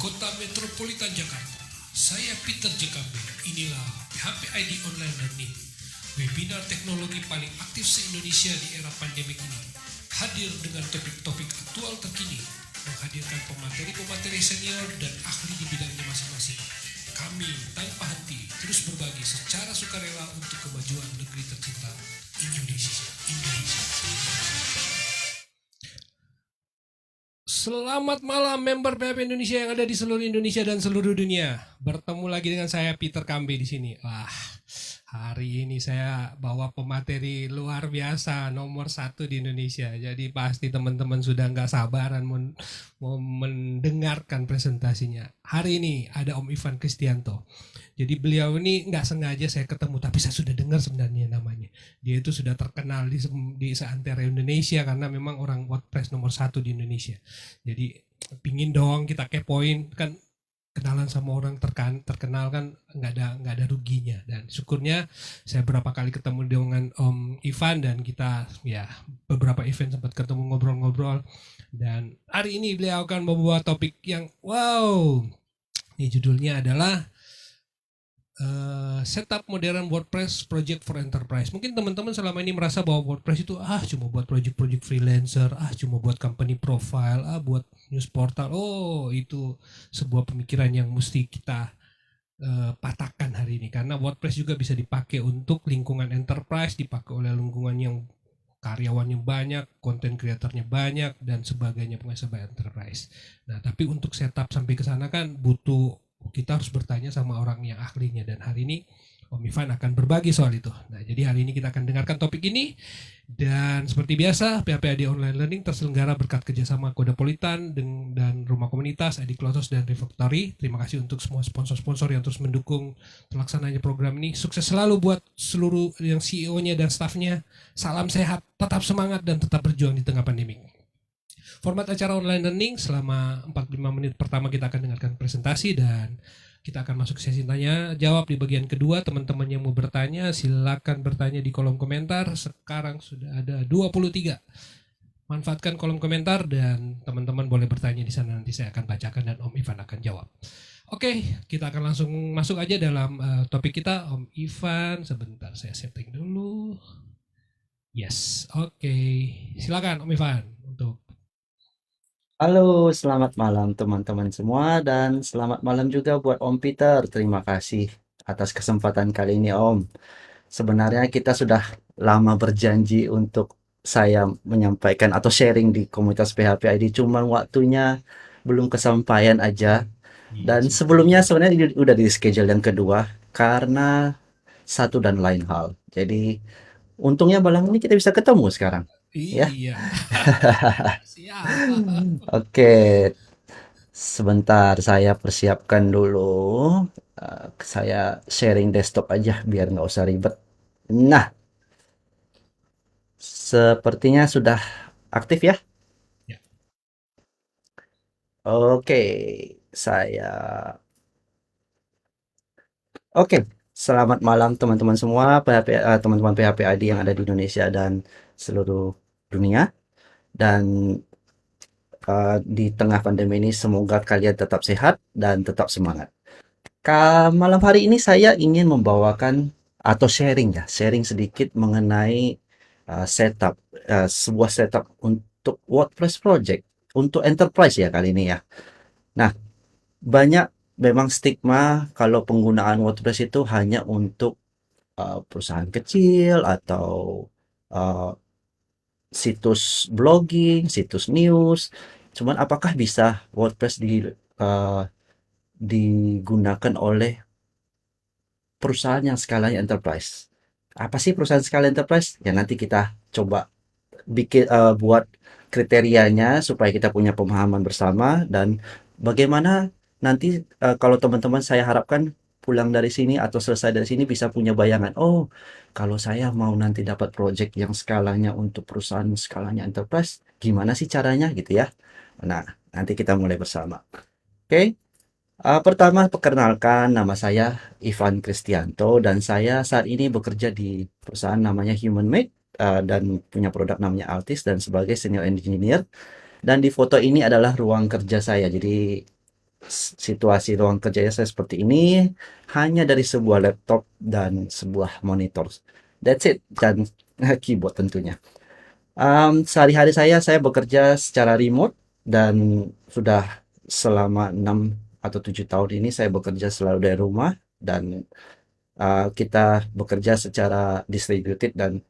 Kota Metropolitan Jakarta. Saya Peter Jekambe. Inilah PHP ID Online Learning, webinar teknologi paling aktif se-Indonesia di era pandemik ini. Hadir dengan topik-topik aktual terkini, menghadirkan pemateri-pemateri senior dan ahli di bidangnya masing-masing. Kami tanpa henti terus berbagi secara sukarela untuk kemajuan negeri tercinta Indonesia. Selamat malam member PHP Indonesia yang ada di seluruh Indonesia dan seluruh dunia. Bertemu lagi dengan saya Peter Kambe di sini. Wah, hari ini saya bawa pemateri luar biasa nomor 1 di Indonesia. Jadi pasti teman-teman sudah nggak sabaran mau mendengarkan presentasinya. Hari ini ada Om Ivan Kristianto. Jadi beliau ini nggak sengaja saya ketemu, tapi saya sudah dengar sebenarnya namanya. Dia itu sudah terkenal di seantero Indonesia karena memang orang WordPress nomor 1 di Indonesia. Jadi pingin dong kita kepoin, kan kenalan sama orang terkenal kan nggak ada ruginya. Dan syukurnya saya berapa kali ketemu dengan Om Ivan dan kita ya beberapa event sempat ketemu ngobrol-ngobrol. Dan hari ini beliau akan membawa topik yang wow. Ini judulnya adalah setup modern WordPress project for enterprise. Mungkin teman-teman selama ini merasa bahwa WordPress itu cuma buat project-project freelancer, cuma buat company profile, buat news portal. Oh, itu sebuah pemikiran yang mesti kita patahkan hari ini, karena WordPress juga bisa dipakai untuk lingkungan enterprise, dipakai oleh lingkungan yang karyawannya banyak, konten kreatornya banyak dan sebagainya, pengusaha enterprise. Nah, tapi untuk setup sampai ke sana kan kita harus bertanya sama orang yang ahlinya, dan hari ini Om Ivan akan berbagi soal itu. Nah, jadi hari ini kita akan dengarkan topik ini, dan seperti biasa PHP ID Online Learning terselenggara berkat kerjasama Kodapolitan dan Rumah Komunitas, ID Klotos dan Refactory. Terima kasih untuk semua sponsor-sponsor yang terus mendukung terlaksananya program ini. Sukses selalu buat seluruh yang CEO-nya dan staffnya. Salam sehat, tetap semangat dan tetap berjuang di tengah pandemi. Format acara online learning selama 45 menit pertama kita akan dengarkan presentasi dan kita akan masuk sesi tanya jawab di bagian kedua. Teman-teman yang mau bertanya silakan bertanya di kolom komentar. Sekarang sudah ada 23. Manfaatkan kolom komentar dan teman-teman boleh bertanya di sana, nanti saya akan bacakan dan Om Ivan akan jawab. Oke, kita akan langsung masuk aja dalam topik kita. Om Ivan, sebentar saya setting dulu. Yes, oke. Silakan Om Ivan untuk. Halo, selamat malam teman-teman semua dan selamat malam juga buat Om Peter. Terima kasih atas kesempatan kali ini Om. Sebenarnya kita sudah lama berjanji untuk saya menyampaikan atau sharing di komunitas PHP ID, cuman waktunya belum kesampaian aja. Dan sebelumnya sebenarnya udah di schedule yang kedua karena satu dan lain hal. Jadi untungnya malam ini kita bisa ketemu sekarang. Ya. Iya. Siap. Oke, sebentar saya persiapkan dulu. Saya sharing desktop aja biar nggak usah ribet. Nah, sepertinya sudah aktif ya. Ya. Oke, saya. Oke, selamat malam teman-teman semua, teman-teman PHP ID yang ada di Indonesia dan seluruh dunia. Dan di tengah pandemi ini semoga kalian tetap sehat dan tetap semangat. Malam hari ini saya ingin membawakan atau sharing sedikit mengenai sebuah setup untuk WordPress project untuk enterprise ya kali ini ya. Nah, banyak memang stigma kalau penggunaan WordPress itu hanya untuk perusahaan kecil atau uh, situs blogging, situs news. Cuman apakah bisa WordPress uh, digunakan oleh perusahaan yang skalanya enterprise? Apa sih perusahaan skala enterprise? Ya nanti kita coba buat kriterianya supaya kita punya pemahaman bersama, dan bagaimana nanti kalau teman-teman saya harapkan pulang dari sini atau selesai dari sini bisa punya bayangan, oh kalau saya mau nanti dapat project yang skalanya untuk perusahaan skalanya enterprise, gimana sih caranya gitu ya. Nah, nanti kita mulai bersama. Oke. Pertama, perkenalkan, nama saya Ivan Kristianto dan saya saat ini bekerja di perusahaan namanya Human Made, dan punya produk namanya Altis dan sebagai senior engineer. Dan di foto ini adalah ruang kerja saya. Jadi situasi ruang kerjanya saya seperti ini hanya dari sebuah laptop dan sebuah monitor. That's it, dan keyboard tentunya. Sehari-hari saya bekerja secara remote dan sudah selama 6 atau 7 tahun ini saya bekerja selalu dari rumah dan kita bekerja secara distributed dan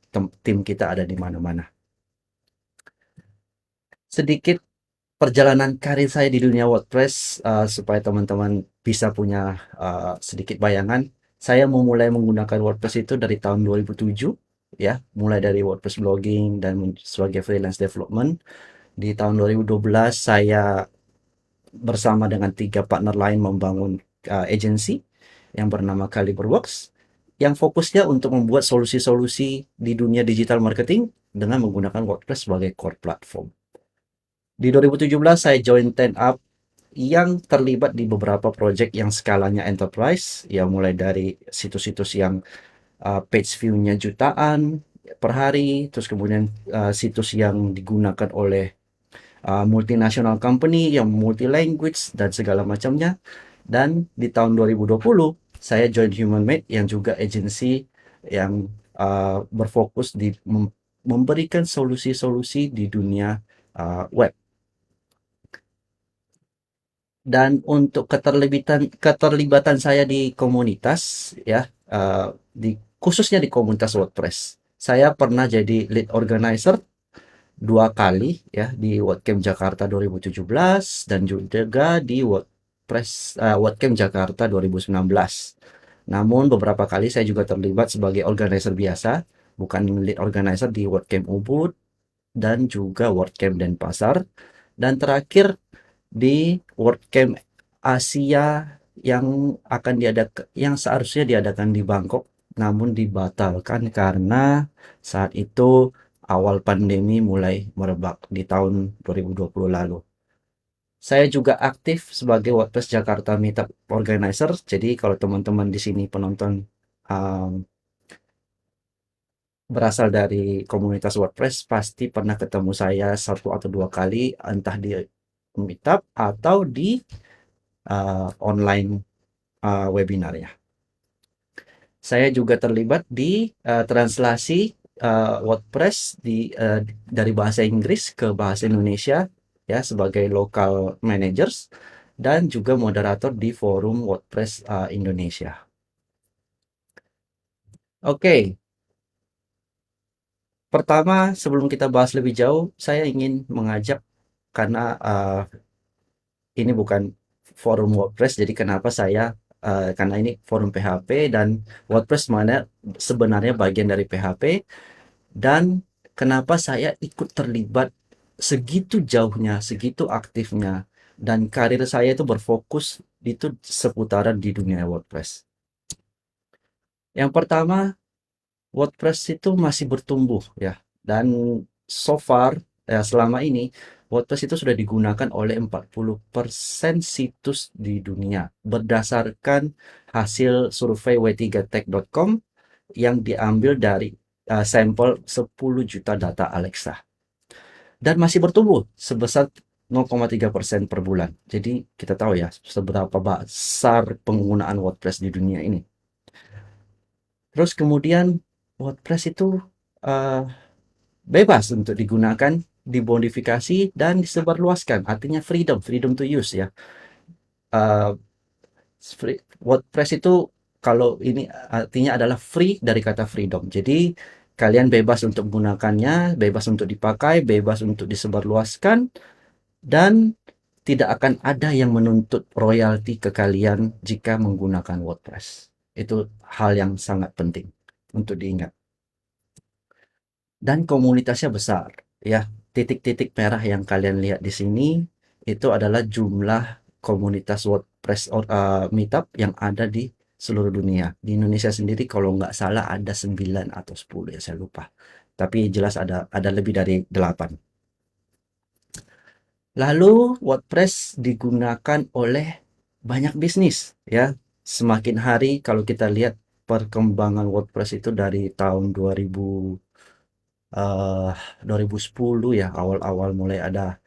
tim kita ada di mana-mana. Sedikit perjalanan karir saya di dunia WordPress supaya teman-teman bisa punya sedikit bayangan. Saya memulai menggunakan WordPress itu dari tahun 2007 ya, mulai dari WordPress blogging dan sebagai freelance development. Di tahun 2012 saya bersama dengan 3 partner lain membangun agency yang bernama Caliberworks yang fokusnya untuk membuat solusi-solusi di dunia digital marketing dengan menggunakan WordPress sebagai core platform. Di 2017 saya join 10up yang terlibat di beberapa project yang skalanya enterprise, ya mulai dari situs-situs yang page view-nya jutaan per hari, terus kemudian situs yang digunakan oleh multinational company yang multi language dan segala macamnya. Dan di tahun 2020 saya join HumanMade yang juga agensi yang berfokus di memberikan solusi-solusi di dunia web. Dan untuk keterlibatan saya di komunitas ya khususnya di komunitas WordPress. Saya pernah jadi lead organizer 2 kali ya di WordCamp Jakarta 2017 dan juga di WordCamp Jakarta 2019. Namun beberapa kali saya juga terlibat sebagai organizer biasa, bukan lead organizer di WordCamp Ubud dan juga WordCamp Denpasar. Dan terakhir di WordCamp Asia yang seharusnya diadakan di Bangkok namun dibatalkan karena saat itu awal pandemi mulai merebak di tahun 2020 lalu. Saya juga aktif sebagai WordPress Jakarta Meetup Organizer. Jadi kalau teman-teman di sini penonton um, berasal dari komunitas WordPress, pasti pernah ketemu saya 1 atau 2 kali, entah di Meetup atau di online webinar ya. Saya juga terlibat di translasi WordPress dari bahasa Inggris ke bahasa Indonesia ya sebagai local managers dan juga moderator di forum WordPress Indonesia. Oke, pertama sebelum kita bahas lebih jauh, saya ingin mengajak karena ini bukan forum WordPress, jadi kenapa saya karena ini forum PHP dan WordPress sebenarnya bagian dari PHP dan kenapa saya ikut terlibat segitu jauhnya, segitu aktifnya dan karir saya itu berfokus itu seputaran di dunia WordPress. Yang pertama, WordPress itu masih bertumbuh ya dan so far ya selama ini WordPress itu sudah digunakan oleh 40% situs di dunia berdasarkan hasil survei w3tech.com yang diambil dari sampel 10 juta data Alexa dan masih bertumbuh sebesar 0,3% per bulan. Jadi kita tahu ya seberapa besar penggunaan WordPress di dunia ini. Terus kemudian WordPress itu bebas untuk digunakan, dimodifikasi dan disebarluaskan. Artinya freedom to use ya. Uh, WordPress itu kalau ini artinya adalah free dari kata freedom. Jadi kalian bebas untuk menggunakannya, bebas untuk dipakai, bebas untuk disebarluaskan, dan tidak akan ada yang menuntut royalti ke kalian jika menggunakan WordPress. Itu hal yang sangat penting untuk diingat. Dan komunitasnya besar, ya. Titik-titik merah yang kalian lihat di sini itu adalah jumlah komunitas WordPress meetup yang ada di seluruh dunia. Di Indonesia sendiri kalau nggak salah ada 9 atau 10 ya saya lupa. Tapi jelas ada lebih dari 8. Lalu WordPress digunakan oleh banyak bisnis ya. Semakin hari kalau kita lihat perkembangan WordPress itu dari tahun 2010 ya awal-awal mulai ada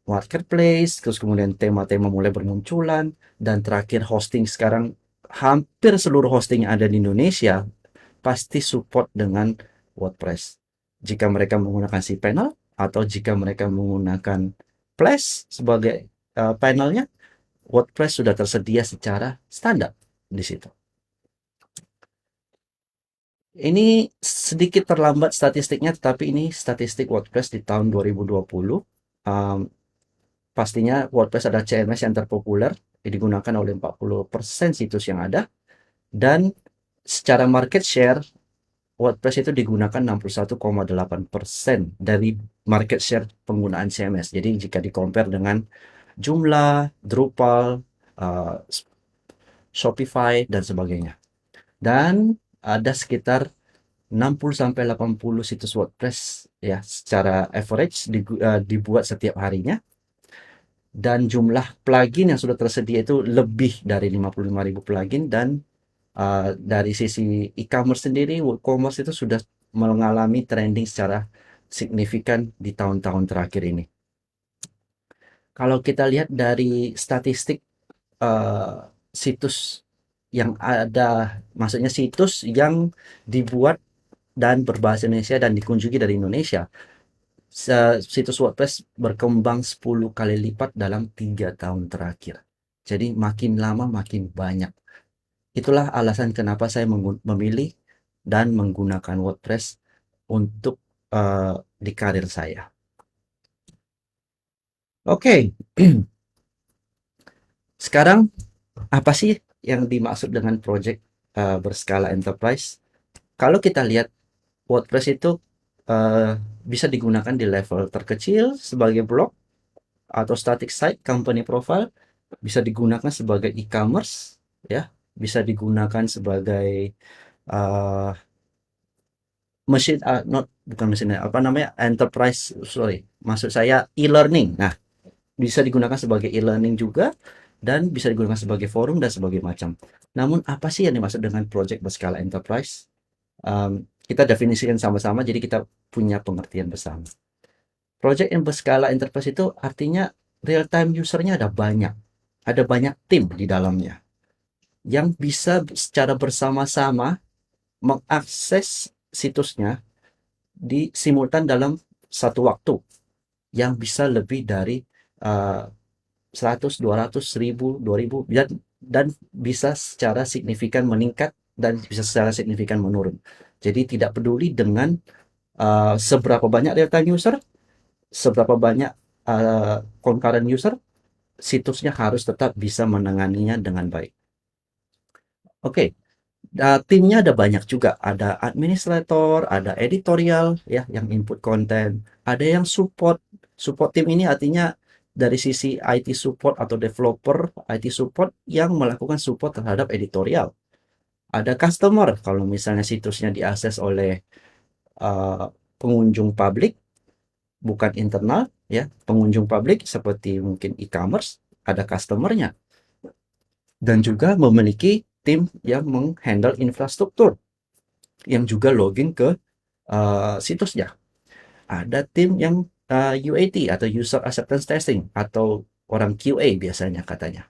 marketplace, terus kemudian tema-tema mulai bermunculan, dan terakhir hosting sekarang hampir seluruh hosting yang ada di Indonesia pasti support dengan WordPress. Jika mereka menggunakan cPanel atau jika mereka menggunakan Flash sebagai panelnya, WordPress sudah tersedia secara standar di situ. Ini sedikit terlambat statistiknya, tetapi ini statistik WordPress di tahun 2020. Pastinya WordPress adalah CMS yang terpopuler, digunakan oleh 40% situs yang ada, dan secara market share WordPress itu digunakan 61,8% dari market share penggunaan CMS. Jadi jika di-compare dengan Joomla, Drupal, uh, Shopify, dan sebagainya. Dan ada sekitar 60-80 situs WordPress ya secara average dibuat setiap harinya, dan jumlah plugin yang sudah tersedia itu lebih dari 55.000 plugin, dan dari sisi e-commerce sendiri, WooCommerce itu sudah mengalami trending secara signifikan di tahun-tahun terakhir ini. Kalau kita lihat dari statistik situs yang ada, maksudnya situs yang dibuat dan berbahasa Indonesia dan dikunjungi dari Indonesia, situs WordPress berkembang 10 kali lipat dalam 3 tahun terakhir. Jadi makin lama makin banyak. Itulah alasan kenapa saya memilih dan menggunakan WordPress untuk di karir saya. Oke, sekarang apa sih yang dimaksud dengan project berskala enterprise? Kalau kita lihat, WordPress itu bisa digunakan di level terkecil sebagai blog atau static site, company profile, bisa digunakan sebagai e-commerce, ya, bisa digunakan sebagai uh, mesin, bukan mesin, apa namanya, enterprise, sorry, maksud saya e-learning. Nah, bisa digunakan sebagai e-learning juga, dan bisa digunakan sebagai forum dan sebagai macam. Namun apa sih yang dimaksud dengan project berskala enterprise? Kita definisikan sama-sama, jadi kita punya pengertian bersama. Project yang berskala enterprise itu artinya real time usernya ada banyak tim di dalamnya yang bisa secara bersama-sama mengakses situsnya di simultan dalam satu waktu, yang bisa lebih dari 100, 200, 1000, 2000, dan bisa secara signifikan meningkat dan bisa secara signifikan menurun. Jadi tidak peduli dengan seberapa banyak real time user, seberapa banyak concurrent user, situsnya harus tetap bisa menanganinya dengan baik. Oke, timnya ada banyak juga. Ada administrator, ada editorial ya yang input konten, ada yang support. Support tim ini artinya dari sisi IT support atau developer IT support yang melakukan support terhadap editorial. Ada customer kalau misalnya situsnya diakses oleh pengunjung publik, bukan internal ya, pengunjung publik seperti mungkin e-commerce, ada customernya, dan juga memiliki tim yang menghandle infrastruktur yang juga login ke situsnya. Ada tim yang UAT atau User Acceptance Testing atau orang QA biasanya katanya.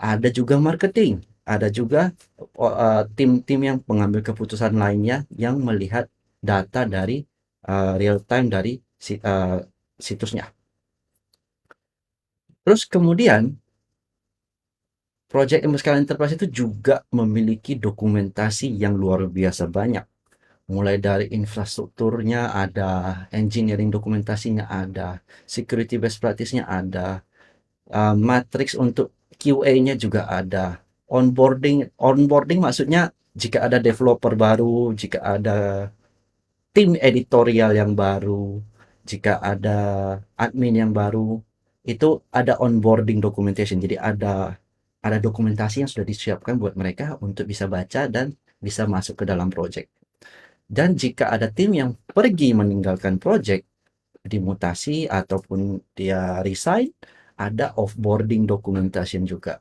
Ada juga marketing, ada juga tim-tim yang mengambil keputusan lainnya yang melihat data dari real time dari situsnya. Terus kemudian project berskala enterprise itu juga memiliki dokumentasi yang luar biasa banyak. Mulai dari infrastrukturnya ada, engineering dokumentasinya ada, security best practice-nya ada, matrix untuk QA-nya juga ada, onboarding maksudnya jika ada developer baru, jika ada tim editorial yang baru, jika ada admin yang baru, itu ada onboarding documentation. Jadi ada dokumentasi yang sudah disiapkan buat mereka untuk bisa baca dan bisa masuk ke dalam project. Dan jika ada tim yang pergi meninggalkan project, dimutasi ataupun dia resign, ada offboarding documentation juga.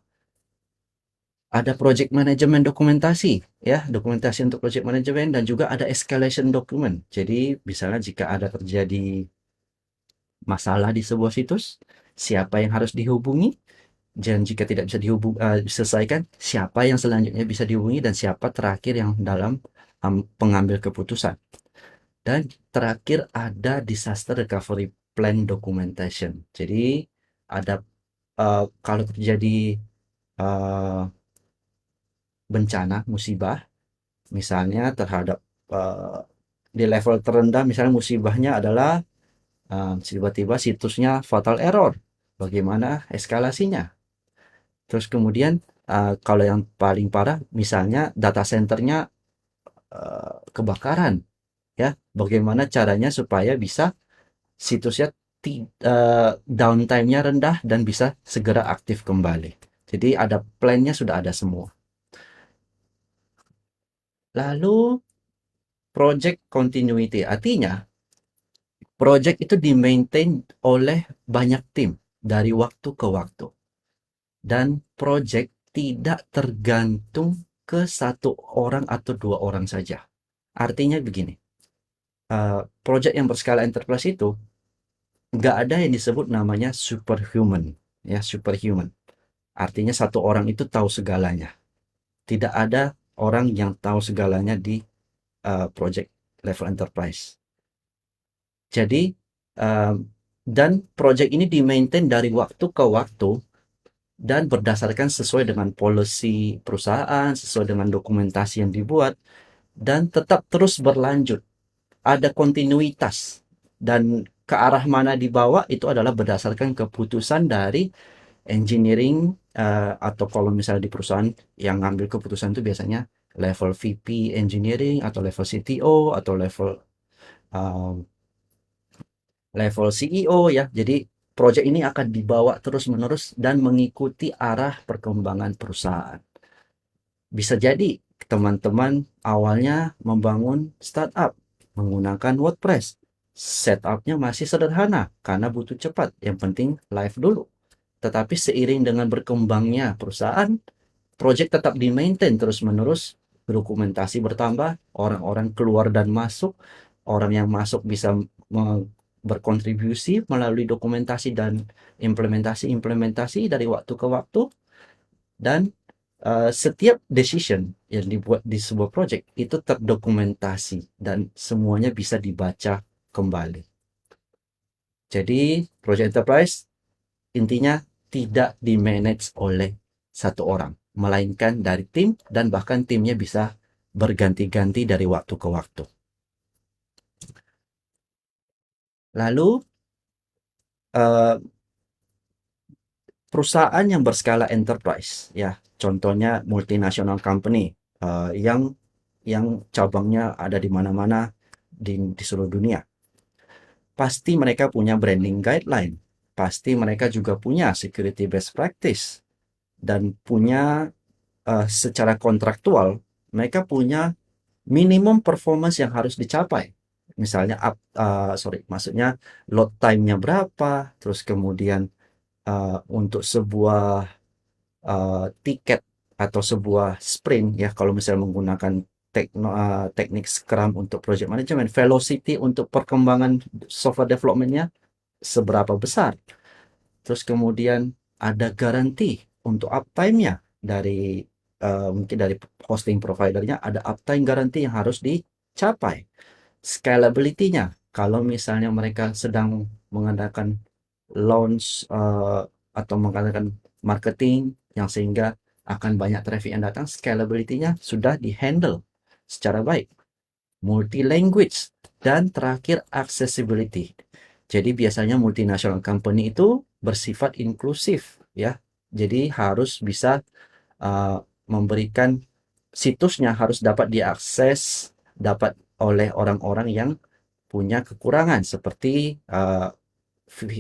Ada project management dokumentasi, ya, dokumentasi untuk project management, dan juga ada escalation document. Jadi misalnya jika ada terjadi masalah di sebuah situs, siapa yang harus dihubungi, dan jika tidak bisa diselesaikan, siapa yang selanjutnya bisa dihubungi, dan siapa terakhir yang dalam pengambil keputusan. Dan terakhir ada disaster recovery plan documentation. Jadi ada kalau terjadi uh, bencana, musibah, misalnya terhadap uh, di level terendah, misalnya musibahnya adalah tiba-tiba situsnya fatal error. Bagaimana eskalasinya? Terus kemudian kalau yang paling parah, misalnya data centernya kebakaran, ya. Bagaimana caranya supaya bisa situsnya downtime-nya rendah dan bisa segera aktif kembali. Jadi ada plan-nya, sudah ada semua. Lalu project continuity, artinya project itu di-maintain oleh banyak tim dari waktu ke waktu. Dan project tidak tergantung ke satu orang atau dua orang saja. Artinya begini, project yang berskala enterprise itu nggak ada yang disebut namanya superhuman, ya, superhuman. Artinya satu orang itu tahu segalanya. Tidak ada orang yang tahu segalanya di project level enterprise. Jadi dan project ini di-maintain dari waktu ke waktu dan berdasarkan sesuai dengan policy perusahaan, sesuai dengan dokumentasi yang dibuat, dan tetap terus berlanjut. Ada kontinuitas, dan ke arah mana dibawa itu adalah berdasarkan keputusan dari engineering, atau kalau misalnya di perusahaan yang ngambil keputusan itu biasanya level VP engineering atau level CTO atau um, level CEO, ya. Jadi proyek ini akan dibawa terus-menerus dan mengikuti arah perkembangan perusahaan. Bisa jadi teman-teman awalnya membangun startup menggunakan WordPress. Setupnya masih sederhana karena butuh cepat. Yang penting live dulu. Tetapi seiring dengan berkembangnya perusahaan, project tetap di-maintain terus-menerus, dokumentasi bertambah, orang-orang keluar dan masuk, orang yang masuk bisa berkontribusi melalui dokumentasi dan implementasi dari waktu ke waktu, dan setiap decision yang dibuat di sebuah project itu terdokumentasi dan semuanya bisa dibaca kembali. Jadi project enterprise intinya tidak di-manage oleh satu orang, melainkan dari tim, dan bahkan timnya bisa berganti-ganti dari waktu ke waktu. Lalu perusahaan yang berskala enterprise, ya, contohnya multinational company yang cabangnya ada di mana-mana di seluruh dunia. Pasti mereka punya branding guideline, pasti mereka juga punya security best practice, dan punya secara kontraktual mereka punya minimum performance yang harus dicapai. Misalnya maksudnya load time-nya berapa, terus kemudian untuk sebuah tiket atau sebuah sprint, ya, kalau misalnya menggunakan teknik Scrum untuk project management, velocity untuk perkembangan software development-nya seberapa besar. Terus kemudian ada garansi untuk uptime-nya dari mungkin dari hosting providernya, ada uptime garansi yang harus dicapai. Scalability-nya, kalau misalnya mereka sedang mengadakan launch atau mengadakan marketing yang sehingga akan banyak traffic yang datang, scalability-nya sudah di-handle secara baik. Multi language, dan terakhir accessibility. Jadi biasanya multinational company itu bersifat inklusif, ya. Jadi harus bisa memberikan situsnya harus dapat diakses, dapat oleh orang-orang yang punya kekurangan seperti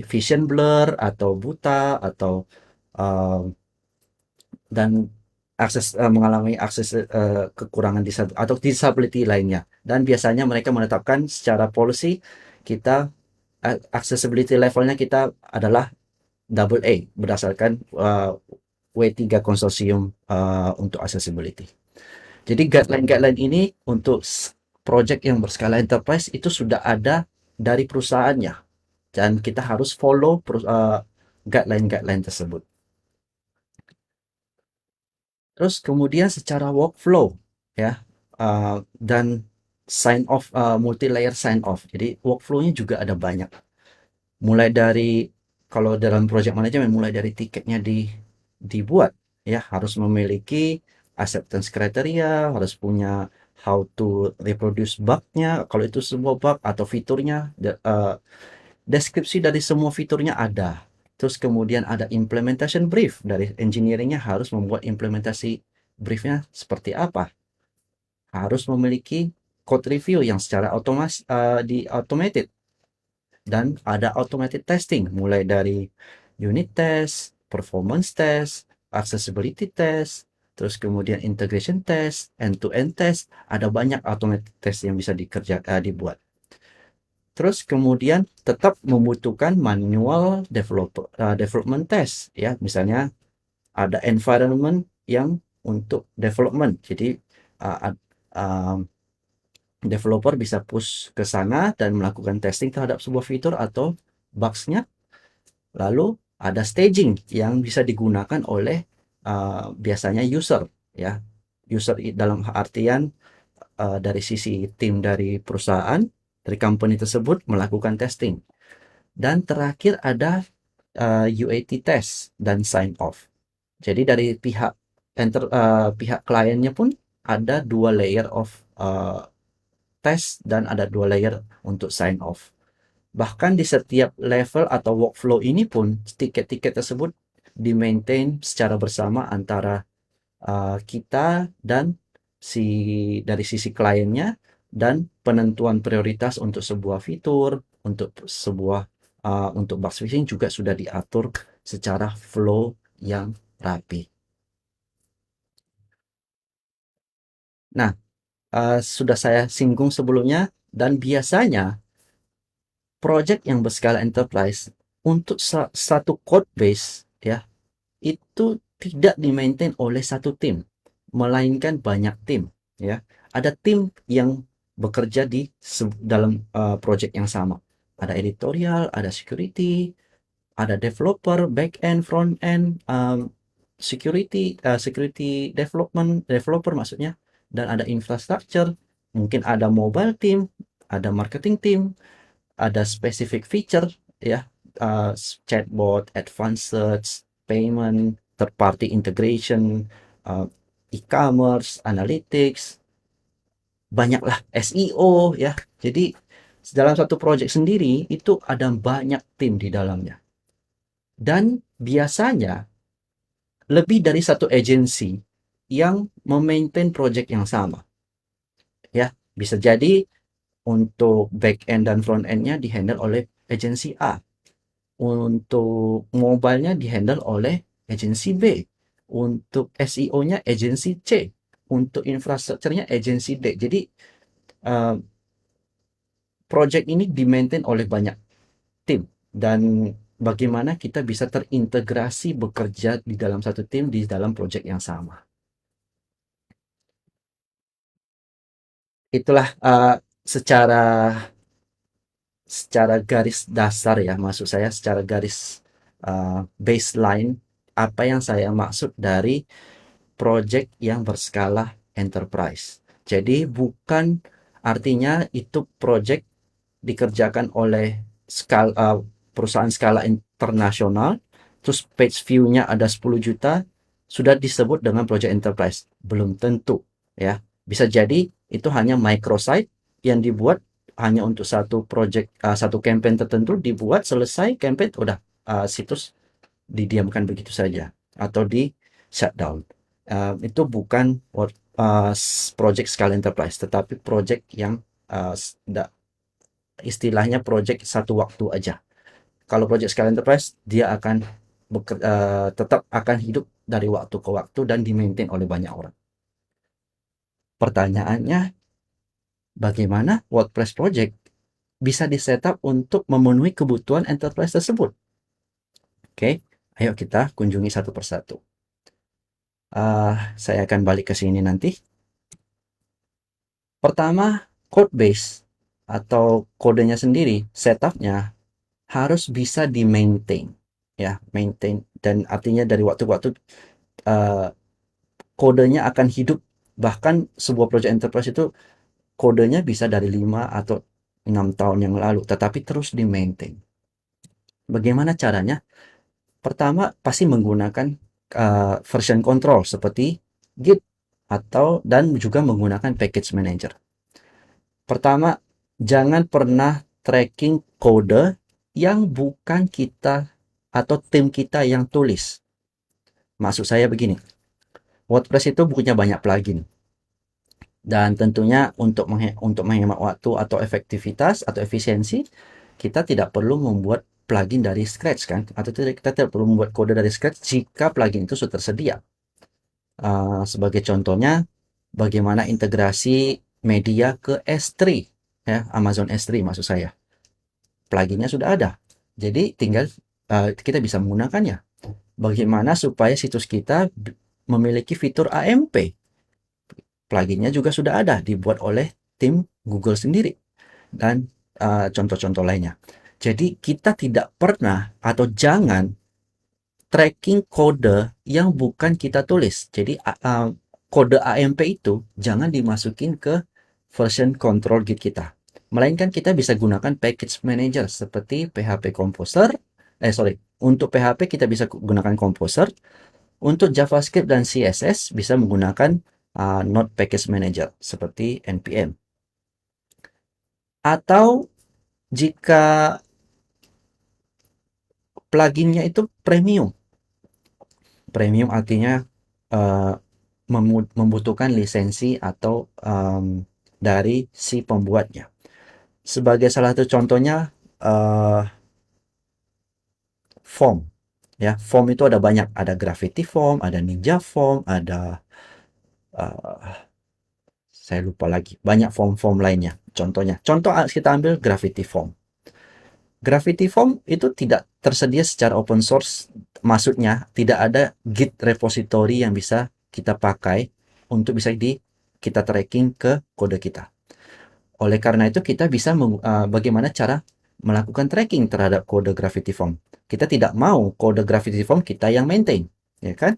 vision blur atau buta atau uh, dan mengalami akses kekurangan atau disability lainnya. Dan biasanya mereka menetapkan secara policy kita accessibility levelnya kita adalah double A berdasarkan W3 konsorsium untuk accessibility. Jadi guideline-guideline ini untuk project yang berskala enterprise itu sudah ada dari perusahaannya. dan kita harus follow guideline-guideline tersebut. Terus kemudian secara workflow ya, dan sign off, multi layer sign off. Jadi workflow-nya juga ada banyak. Mulai dari kalau dalam project management mulai dari tiketnya dibuat ya, harus memiliki acceptance criteria, harus punya how to reproduce bug-nya kalau itu sebuah bug atau fiturnya, deskripsi dari semua fiturnya ada. Terus kemudian ada implementation brief dari engineering-nya, harus membuat implementasi briefnya seperti apa. Harus memiliki code review yang secara di automated, dan ada automated testing mulai dari unit test, performance test, accessibility test, terus kemudian integration test, end-to-end test. Ada banyak automated test yang bisa dibuat. Terus kemudian tetap membutuhkan manual development test ya. Misalnya ada environment yang untuk development. Jadi uh, uh, developer bisa push ke sana dan melakukan testing terhadap sebuah fitur atau bugs-nya. Lalu ada staging yang bisa digunakan oleh biasanya user ya. User dalam artian dari sisi tim dari perusahaan, dari company tersebut melakukan testing. Dan terakhir ada UAT test dan sign off. Jadi dari pihak kliennya pun ada dua layer of test dan ada dua layer untuk sign off. Bahkan di setiap level atau workflow ini pun tiket-tiket tersebut di-maintain secara bersama antara kita dan dari sisi kliennya, dan penentuan prioritas untuk sebuah fitur, untuk bug fixing juga sudah diatur secara flow yang rapi. Nah, sudah saya singgung sebelumnya, dan biasanya project yang berskala enterprise untuk satu code base ya, itu tidak di-maintain oleh satu tim, melainkan banyak tim ya. Ada tim yang bekerja dalam project yang sama. Ada editorial, ada security, ada developer, back end, front end, security development, developer maksudnya, dan ada infrastructure, mungkin ada mobile team, ada marketing team, ada specific feature ya, uh, chatbot, advanced search, payment, third party integration, uh, e-commerce, analytics, banyaklah SEO ya. Jadi dalam satu project sendiri itu ada banyak tim di dalamnya. Dan biasanya lebih dari satu agensi yang memaintain project yang sama. Ya, bisa jadi untuk back end dan front end-nya dihandle oleh agensi A. Untuk mobile-nya dihandle oleh agensi B. Untuk SEO-nya agensi C. Untuk infrastrukturnya agensi D. Jadi uh, project ini di-maintain oleh banyak tim, dan bagaimana kita bisa terintegrasi bekerja di dalam satu tim di dalam project yang sama. Itulah secara secara garis dasar ya, maksud saya secara garis baseline, apa yang saya maksud dari project yang berskala enterprise. Jadi bukan artinya itu project dikerjakan oleh perusahaan skala internasional, terus page view-nya ada 10 juta, sudah disebut dengan project enterprise. Belum tentu ya. Bisa jadi itu hanya microsite yang dibuat hanya untuk satu project, satu campaign tertentu, dibuat selesai campaign udah, situs didiamkan begitu saja atau di shutdown. Itu bukan project skala enterprise, tetapi project yang istilahnya project satu waktu aja. Kalau project skala enterprise, dia akan tetap akan hidup dari waktu ke waktu dan di-maintain oleh banyak orang. Pertanyaannya, bagaimana WordPress project bisa di-setup untuk memenuhi kebutuhan enterprise tersebut? Oke, ayo kita kunjungi satu persatu. Saya akan balik ke sini nanti. Pertama, code base atau kodenya sendiri, setupnya harus bisa di-maintain, ya, maintain, dan artinya dari waktu ke waktu uh, kodenya akan hidup. Bahkan sebuah project enterprise itu kodenya bisa dari 5 atau 6 tahun yang lalu, tetapi terus di-maintain. Bagaimana caranya? Pertama, pasti menggunakan version control seperti Git atau dan juga menggunakan package manager. Pertama, jangan pernah tracking kode yang bukan kita atau tim kita yang tulis. Maksud saya begini, WordPress itu punya banyak plugin. Dan tentunya untuk menghemat waktu atau efektivitas atau efisiensi, kita tidak perlu membuat plugin dari scratch kan, atau kita tidak perlu membuat kode dari scratch jika plugin itu sudah tersedia. Sebagai contohnya, bagaimana integrasi media ke S3, ya, Amazon S3 maksud saya. Pluginnya sudah ada, jadi tinggal kita bisa menggunakannya. Bagaimana supaya situs kita memiliki fitur AMP, pluginnya juga sudah ada, dibuat oleh tim Google sendiri, dan contoh-contoh lainnya. Jadi kita tidak pernah atau jangan tracking kode yang bukan kita tulis. Jadi kode AMP itu jangan dimasukin ke version control Git kita. Melainkan kita bisa gunakan package manager seperti PHP Composer. Untuk PHP kita bisa gunakan Composer. Untuk JavaScript dan CSS bisa menggunakan Node Package Manager seperti NPM. Atau jika pluginnya itu premium. Premium artinya membutuhkan lisensi atau dari si pembuatnya. Sebagai salah satu contohnya, form. Ya, form itu ada banyak, ada Gravity Form, ada Ninja Form, ada saya lupa lagi, banyak form-form lainnya. Contohnya, kita ambil Gravity Form. Gravity Form itu tidak tersedia secara open source, maksudnya tidak ada Git repository yang bisa kita pakai untuk bisa kita tracking ke kode kita. Oleh karena itu kita bisa bagaimana cara melakukan tracking terhadap kode Gravity Form. Kita tidak mau kode Gravity Form kita yang maintain, ya kan?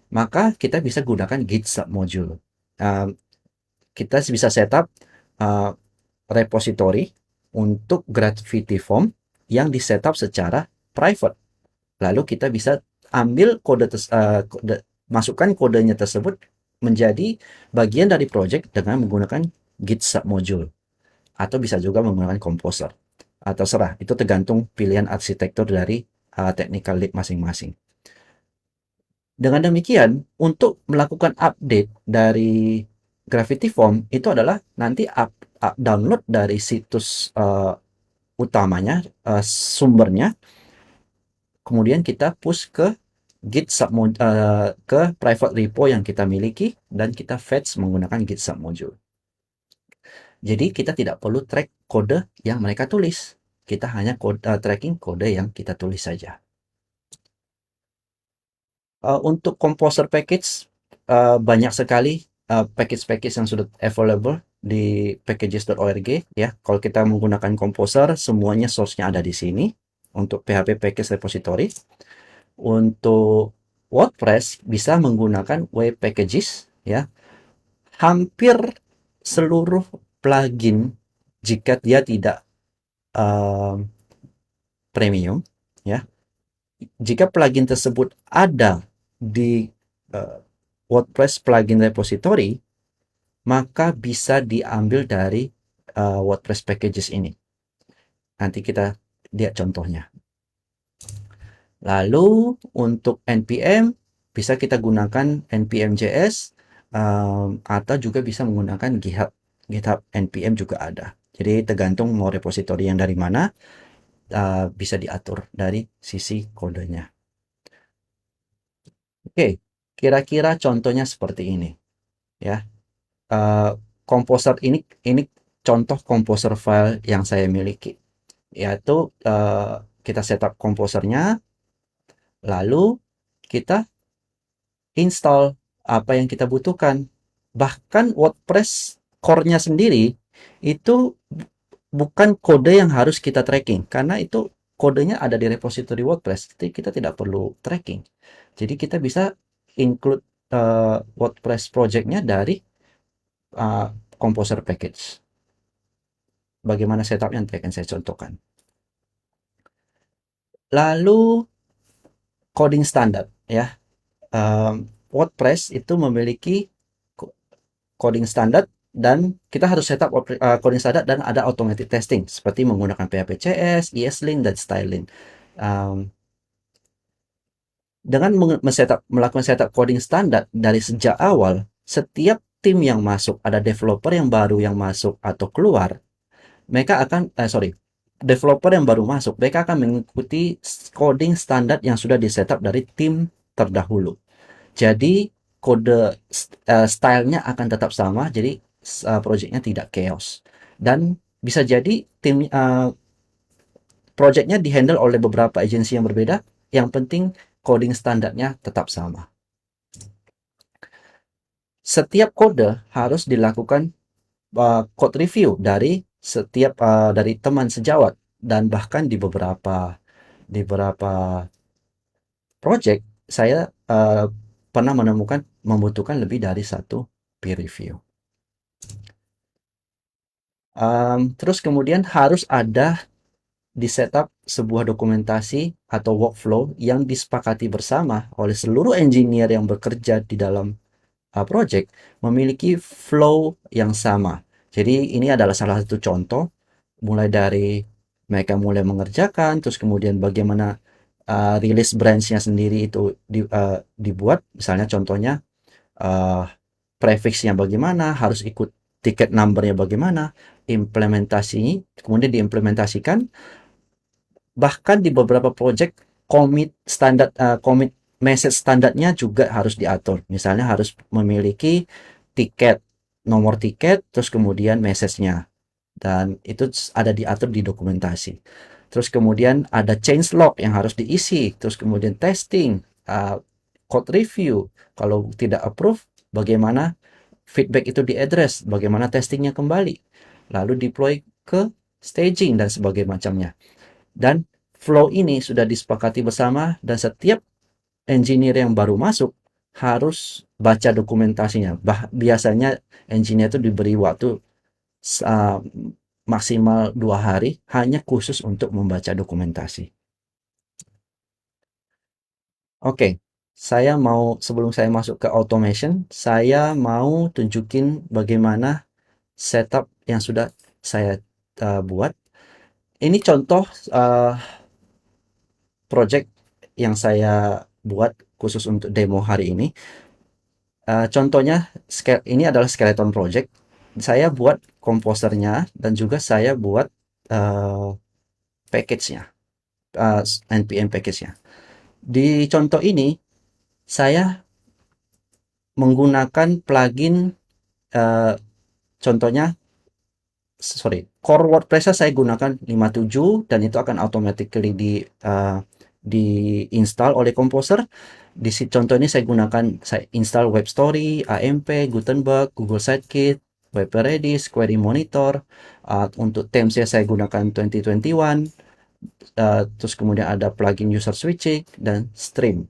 Maka kita bisa gunakan Git submodule. Kita bisa setup repository untuk Gravity Form yang disetup secara private. Lalu kita bisa ambil masukkan kodenya tersebut menjadi bagian dari project dengan menggunakan Git submodule. Atau bisa juga menggunakan Composer. Terserah, itu tergantung pilihan arsitektur dari technical lead masing-masing. Dengan demikian, untuk melakukan update dari Gravity Form itu adalah nanti download dari situs utamanya, sumbernya, kemudian kita push ke Git ke private repo yang kita miliki, dan kita fetch menggunakan Git submodule. Jadi kita tidak perlu track kode yang mereka tulis. Kita hanya tracking kode yang kita tulis saja. Untuk Composer package, banyak sekali package-package yang sudah available di packages.org, ya. Kalau kita menggunakan Composer, semuanya source-nya ada di sini untuk PHP package repository. Untuk WordPress bisa menggunakan web packages, ya. Hampir seluruh plugin, jika dia tidak premium, ya, jika plugin tersebut ada di WordPress plugin repository, maka bisa diambil dari WordPress packages ini. Nanti kita lihat contohnya. Lalu untuk NPM bisa kita gunakan npm.js, atau juga bisa menggunakan GitHub NPM juga ada. Jadi tergantung mau repository yang dari mana, bisa diatur dari sisi kodenya. Oke, kira-kira contohnya seperti ini, ya. Composer ini contoh Composer file yang saya miliki, yaitu kita setup Composernya, lalu kita install apa yang kita butuhkan. Bahkan WordPress core-nya sendiri itu bukan kode yang harus kita tracking, karena itu kodenya ada di repository WordPress, jadi kita tidak perlu tracking. Jadi kita bisa include WordPress project-nya dari uh, Composer package. Bagaimana setupnya nanti akan saya contohkan. Lalu coding standard ya. WordPress itu memiliki coding standard dan kita harus setup coding standard dan ada automatic testing seperti menggunakan PHP CS, ESLint dan Stylein. Dengan melakukan setup coding standar dari sejak awal, setiap tim yang masuk, ada developer yang baru yang masuk atau keluar, mereka akan developer yang baru masuk, mereka akan mengikuti coding standar yang sudah disetup dari tim terdahulu. Jadi kode stylenya akan tetap sama, jadi projectnya tidak chaos. Dan bisa jadi tim projectnya dihandle oleh beberapa agensi yang berbeda. Yang penting coding standarnya tetap sama. Setiap kode harus dilakukan code review dari setiap dari teman sejawat, dan bahkan di beberapa project saya pernah menemukan membutuhkan lebih dari satu peer review. Terus kemudian harus ada di setup sebuah dokumentasi atau workflow yang disepakati bersama oleh seluruh engineer yang bekerja di dalam project, memiliki flow yang sama. Jadi ini adalah salah satu contoh, mulai dari mereka mulai mengerjakan, terus kemudian bagaimana release branch-nya sendiri itu dibuat. Misalnya contohnya prefix-nya bagaimana, harus ikut ticket number-nya bagaimana, implementasi, kemudian diimplementasikan. Bahkan di beberapa project commit message standarnya juga harus diatur. Misalnya harus memiliki tiket, nomor tiket, terus kemudian message-nya. Dan itu ada diatur di dokumentasi. Terus kemudian ada change log yang harus diisi. Terus kemudian testing, code review. Kalau tidak approve, bagaimana feedback itu diaddress, bagaimana testingnya kembali. Lalu deploy ke staging dan sebagainya macamnya. Dan flow ini sudah disepakati bersama, dan setiap engineer yang baru masuk harus baca dokumentasinya. Biasanya engineer itu diberi waktu maksimal 2 hari hanya khusus untuk membaca dokumentasi. Oke, sebelum saya masuk ke automation, saya mau tunjukin bagaimana setup yang sudah saya buat. Ini contoh project yang saya buat khusus untuk demo hari ini. Contohnya ini adalah skeleton project. Saya buat komposernya dan juga saya buat package-nya, npm package-nya. Di contoh ini saya menggunakan plugin, contohnya core WordPress saya gunakan 57 dan itu akan automatically di install oleh Composer. Di contoh ini saya install Web Story, AMP, Gutenberg, Google Sitekit, Web Redis, Query Monitor. Untuk themes saya gunakan 2021. Terus kemudian ada plugin user switching dan stream.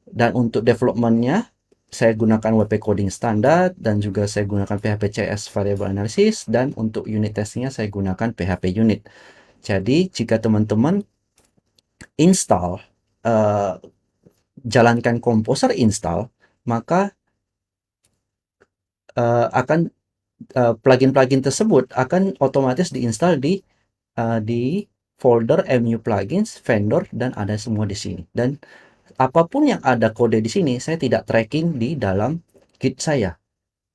Dan untuk developmentnya saya gunakan WP coding standar dan juga saya gunakan PHP CS variable analysis, dan untuk unit testingnya saya gunakan PHP unit. Jadi jika teman-teman install jalankan Composer install, maka akan plugin-plugin tersebut akan otomatis diinstal di folder MU plugins, vendor, dan ada semua di sini. Dan apapun yang ada kode di sini, saya tidak tracking di dalam Git saya,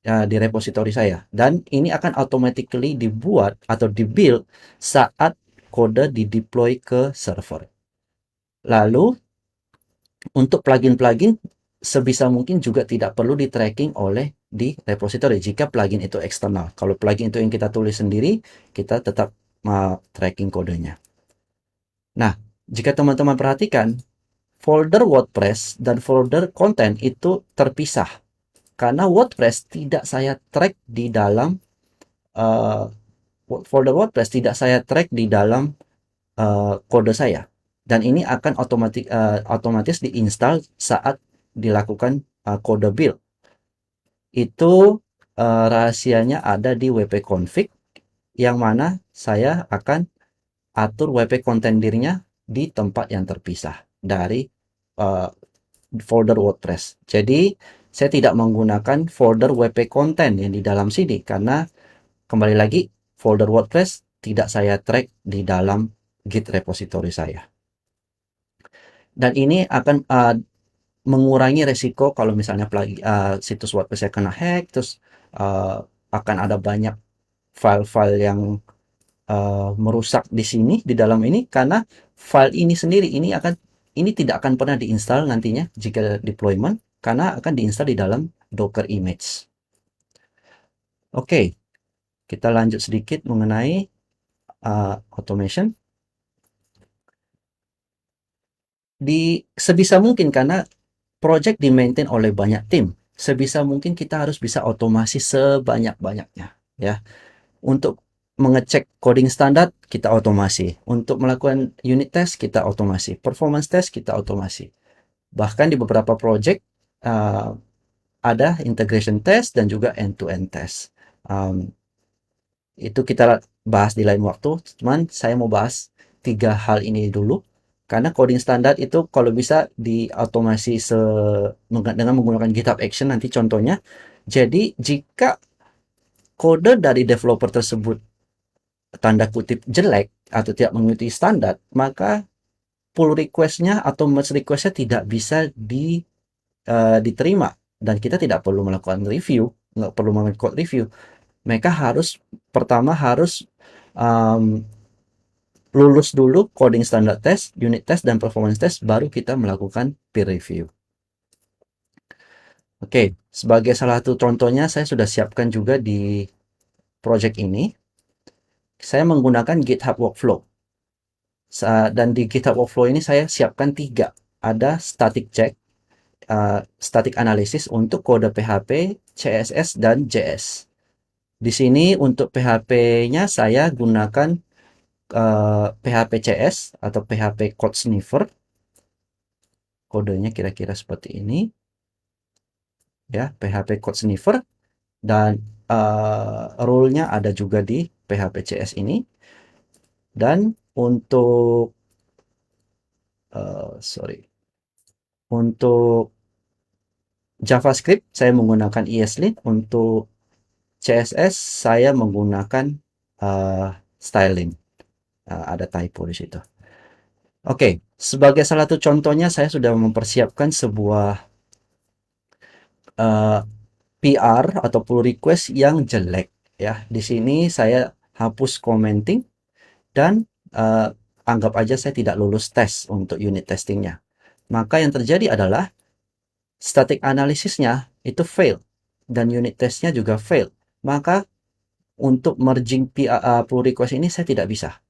di repository saya. Dan ini akan automatically dibuat atau dibuild saat kode di-deploy ke server. Lalu, untuk plugin-plugin, sebisa mungkin juga tidak perlu di-tracking oleh di repository jika plugin itu eksternal. Kalau plugin itu yang kita tulis sendiri, kita tetap tracking kodenya. Nah, jika teman-teman perhatikan, folder WordPress dan folder konten itu terpisah. Karena WordPress tidak saya track di dalam folder WordPress tidak saya track di dalam kode saya. Dan ini akan otomatis diinstal saat dilakukan kode build. Itu rahasianya ada di wp-config, yang mana saya akan atur wp container-nya di tempat yang terpisah dari uh, folder WordPress. Jadi saya tidak menggunakan folder wp content yang di dalam sini, karena kembali lagi folder WordPress tidak saya track di dalam Git repository saya. Dan ini akan mengurangi resiko kalau misalnya situs WordPress saya kena hack, terus akan ada banyak file-file yang merusak di sini, di dalam ini, karena file ini sendiri ini tidak akan pernah diinstal nantinya jika deployment, karena akan diinstal di dalam Docker image. Oke, kita lanjut sedikit mengenai automation. Sebisa mungkin, karena project di-maintain oleh banyak tim, sebisa mungkin kita harus bisa otomasi sebanyak-banyaknya, ya. Untuk mengecek coding standar, kita otomasi. Untuk melakukan unit test, kita otomasi. Performance test, kita otomasi. Bahkan di beberapa project ada integration test dan juga end-to-end test. Itu kita bahas di lain waktu. Cuman saya mau bahas 3 hal ini dulu. Karena coding standar itu kalau bisa diotomasi dengan menggunakan GitHub Action nanti contohnya. Jadi jika kode dari developer tersebut tanda kutip jelek atau tidak mengikuti standar, maka pull request-nya atau merge request-nya tidak bisa diterima, dan kita tidak perlu melakukan review, nggak perlu melakukan code review. Mereka pertama harus um, lulus dulu coding standard test, unit test, dan performance test, baru kita melakukan peer review. Oke, sebagai salah satu contohnya saya sudah siapkan juga di project ini. Saya menggunakan GitHub Workflow. Dan di GitHub Workflow ini saya siapkan 3. Ada static check, static analysis untuk kode PHP, CSS, dan JS. Di sini untuk PHP-nya saya gunakan PHP CS atau PHP Code Sniffer. Kodenya kira-kira seperti ini. Ya, PHP Code Sniffer. Dan rule-nya ada juga di PHP CS ini. Dan untuk untuk JavaScript saya menggunakan ESLint. Untuk CSS saya menggunakan styling. Ada typo di situ. Oke, sebagai salah satu contohnya saya sudah mempersiapkan sebuah PR atau pull request yang jelek, ya. Di sini saya hapus commenting dan anggap aja saya tidak lulus tes untuk unit testingnya. Maka yang terjadi adalah static analisisnya itu fail dan unit testnya juga fail. Maka untuk merging pull request ini saya tidak bisa.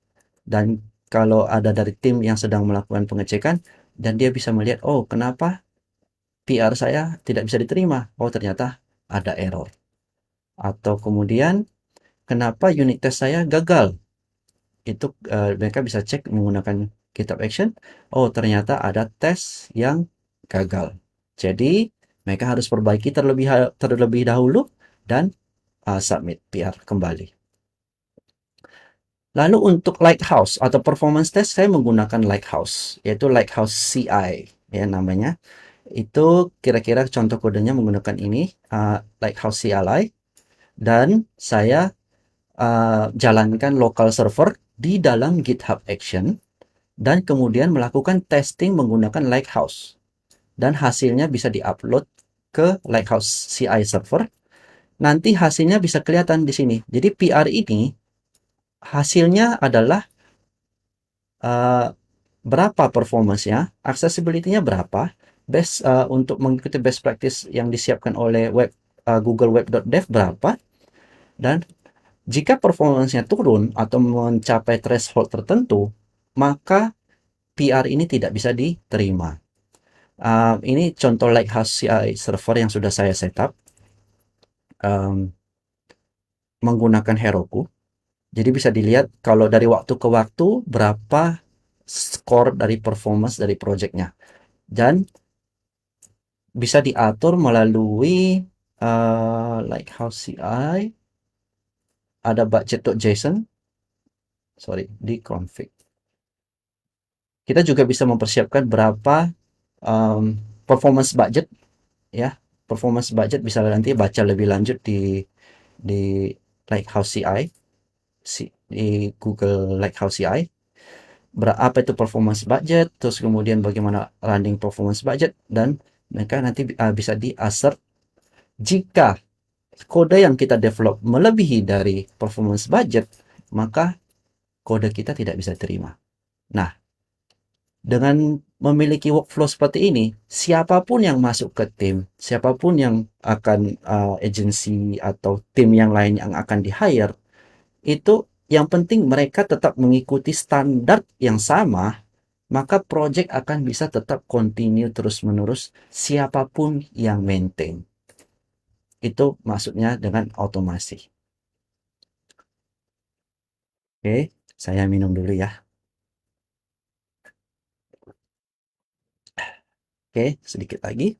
Dan kalau ada dari tim yang sedang melakukan pengecekan dan dia bisa melihat, oh kenapa PR saya tidak bisa diterima, oh ternyata ada error. Atau kemudian kenapa unit test saya gagal, itu mereka bisa cek menggunakan GitHub Action, oh ternyata ada tes yang gagal. Jadi mereka harus perbaiki terlebih dahulu dan submit PR kembali. Lalu untuk Lighthouse atau performance test saya menggunakan Lighthouse, yaitu Lighthouse CI ya namanya. Itu kira-kira contoh kodenya menggunakan ini, Lighthouse CLI, dan saya jalankan local server di dalam GitHub Action dan kemudian melakukan testing menggunakan Lighthouse, dan hasilnya bisa diupload ke Lighthouse CI server. Nanti hasilnya bisa kelihatan di sini. Jadi PR ini hasilnya adalah berapa performance-nya, accessibility-nya berapa, untuk mengikuti best practice yang disiapkan oleh Google Web.dev berapa, dan jika performance-nya turun atau mencapai threshold tertentu, maka PR ini tidak bisa diterima. Ini contoh Lighthouse CI server yang sudah saya setup menggunakan Heroku. Jadi bisa dilihat kalau dari waktu ke waktu berapa skor dari performance dari projectnya. Dan bisa diatur melalui Lighthouse CI, ada budget.json, sorry, di config. Kita juga bisa mempersiapkan berapa performance budget ya. Performance budget bisa nanti baca lebih lanjut di Lighthouse CI, di Google Lighthouse CI. Berapa itu performance budget, terus kemudian bagaimana running performance budget, dan mereka nanti bisa di-assert jika kode yang kita develop melebihi dari performance budget, maka kode kita tidak bisa terima. Nah, dengan memiliki workflow seperti ini, siapapun yang masuk ke tim, siapapun yang akan agency atau tim yang lain yang akan di-hire, itu yang penting mereka tetap mengikuti standar yang sama, maka project akan bisa tetap continue terus-menerus siapapun yang maintain. Itu maksudnya dengan otomasi. Oke, saya minum dulu ya. Oke, sedikit lagi.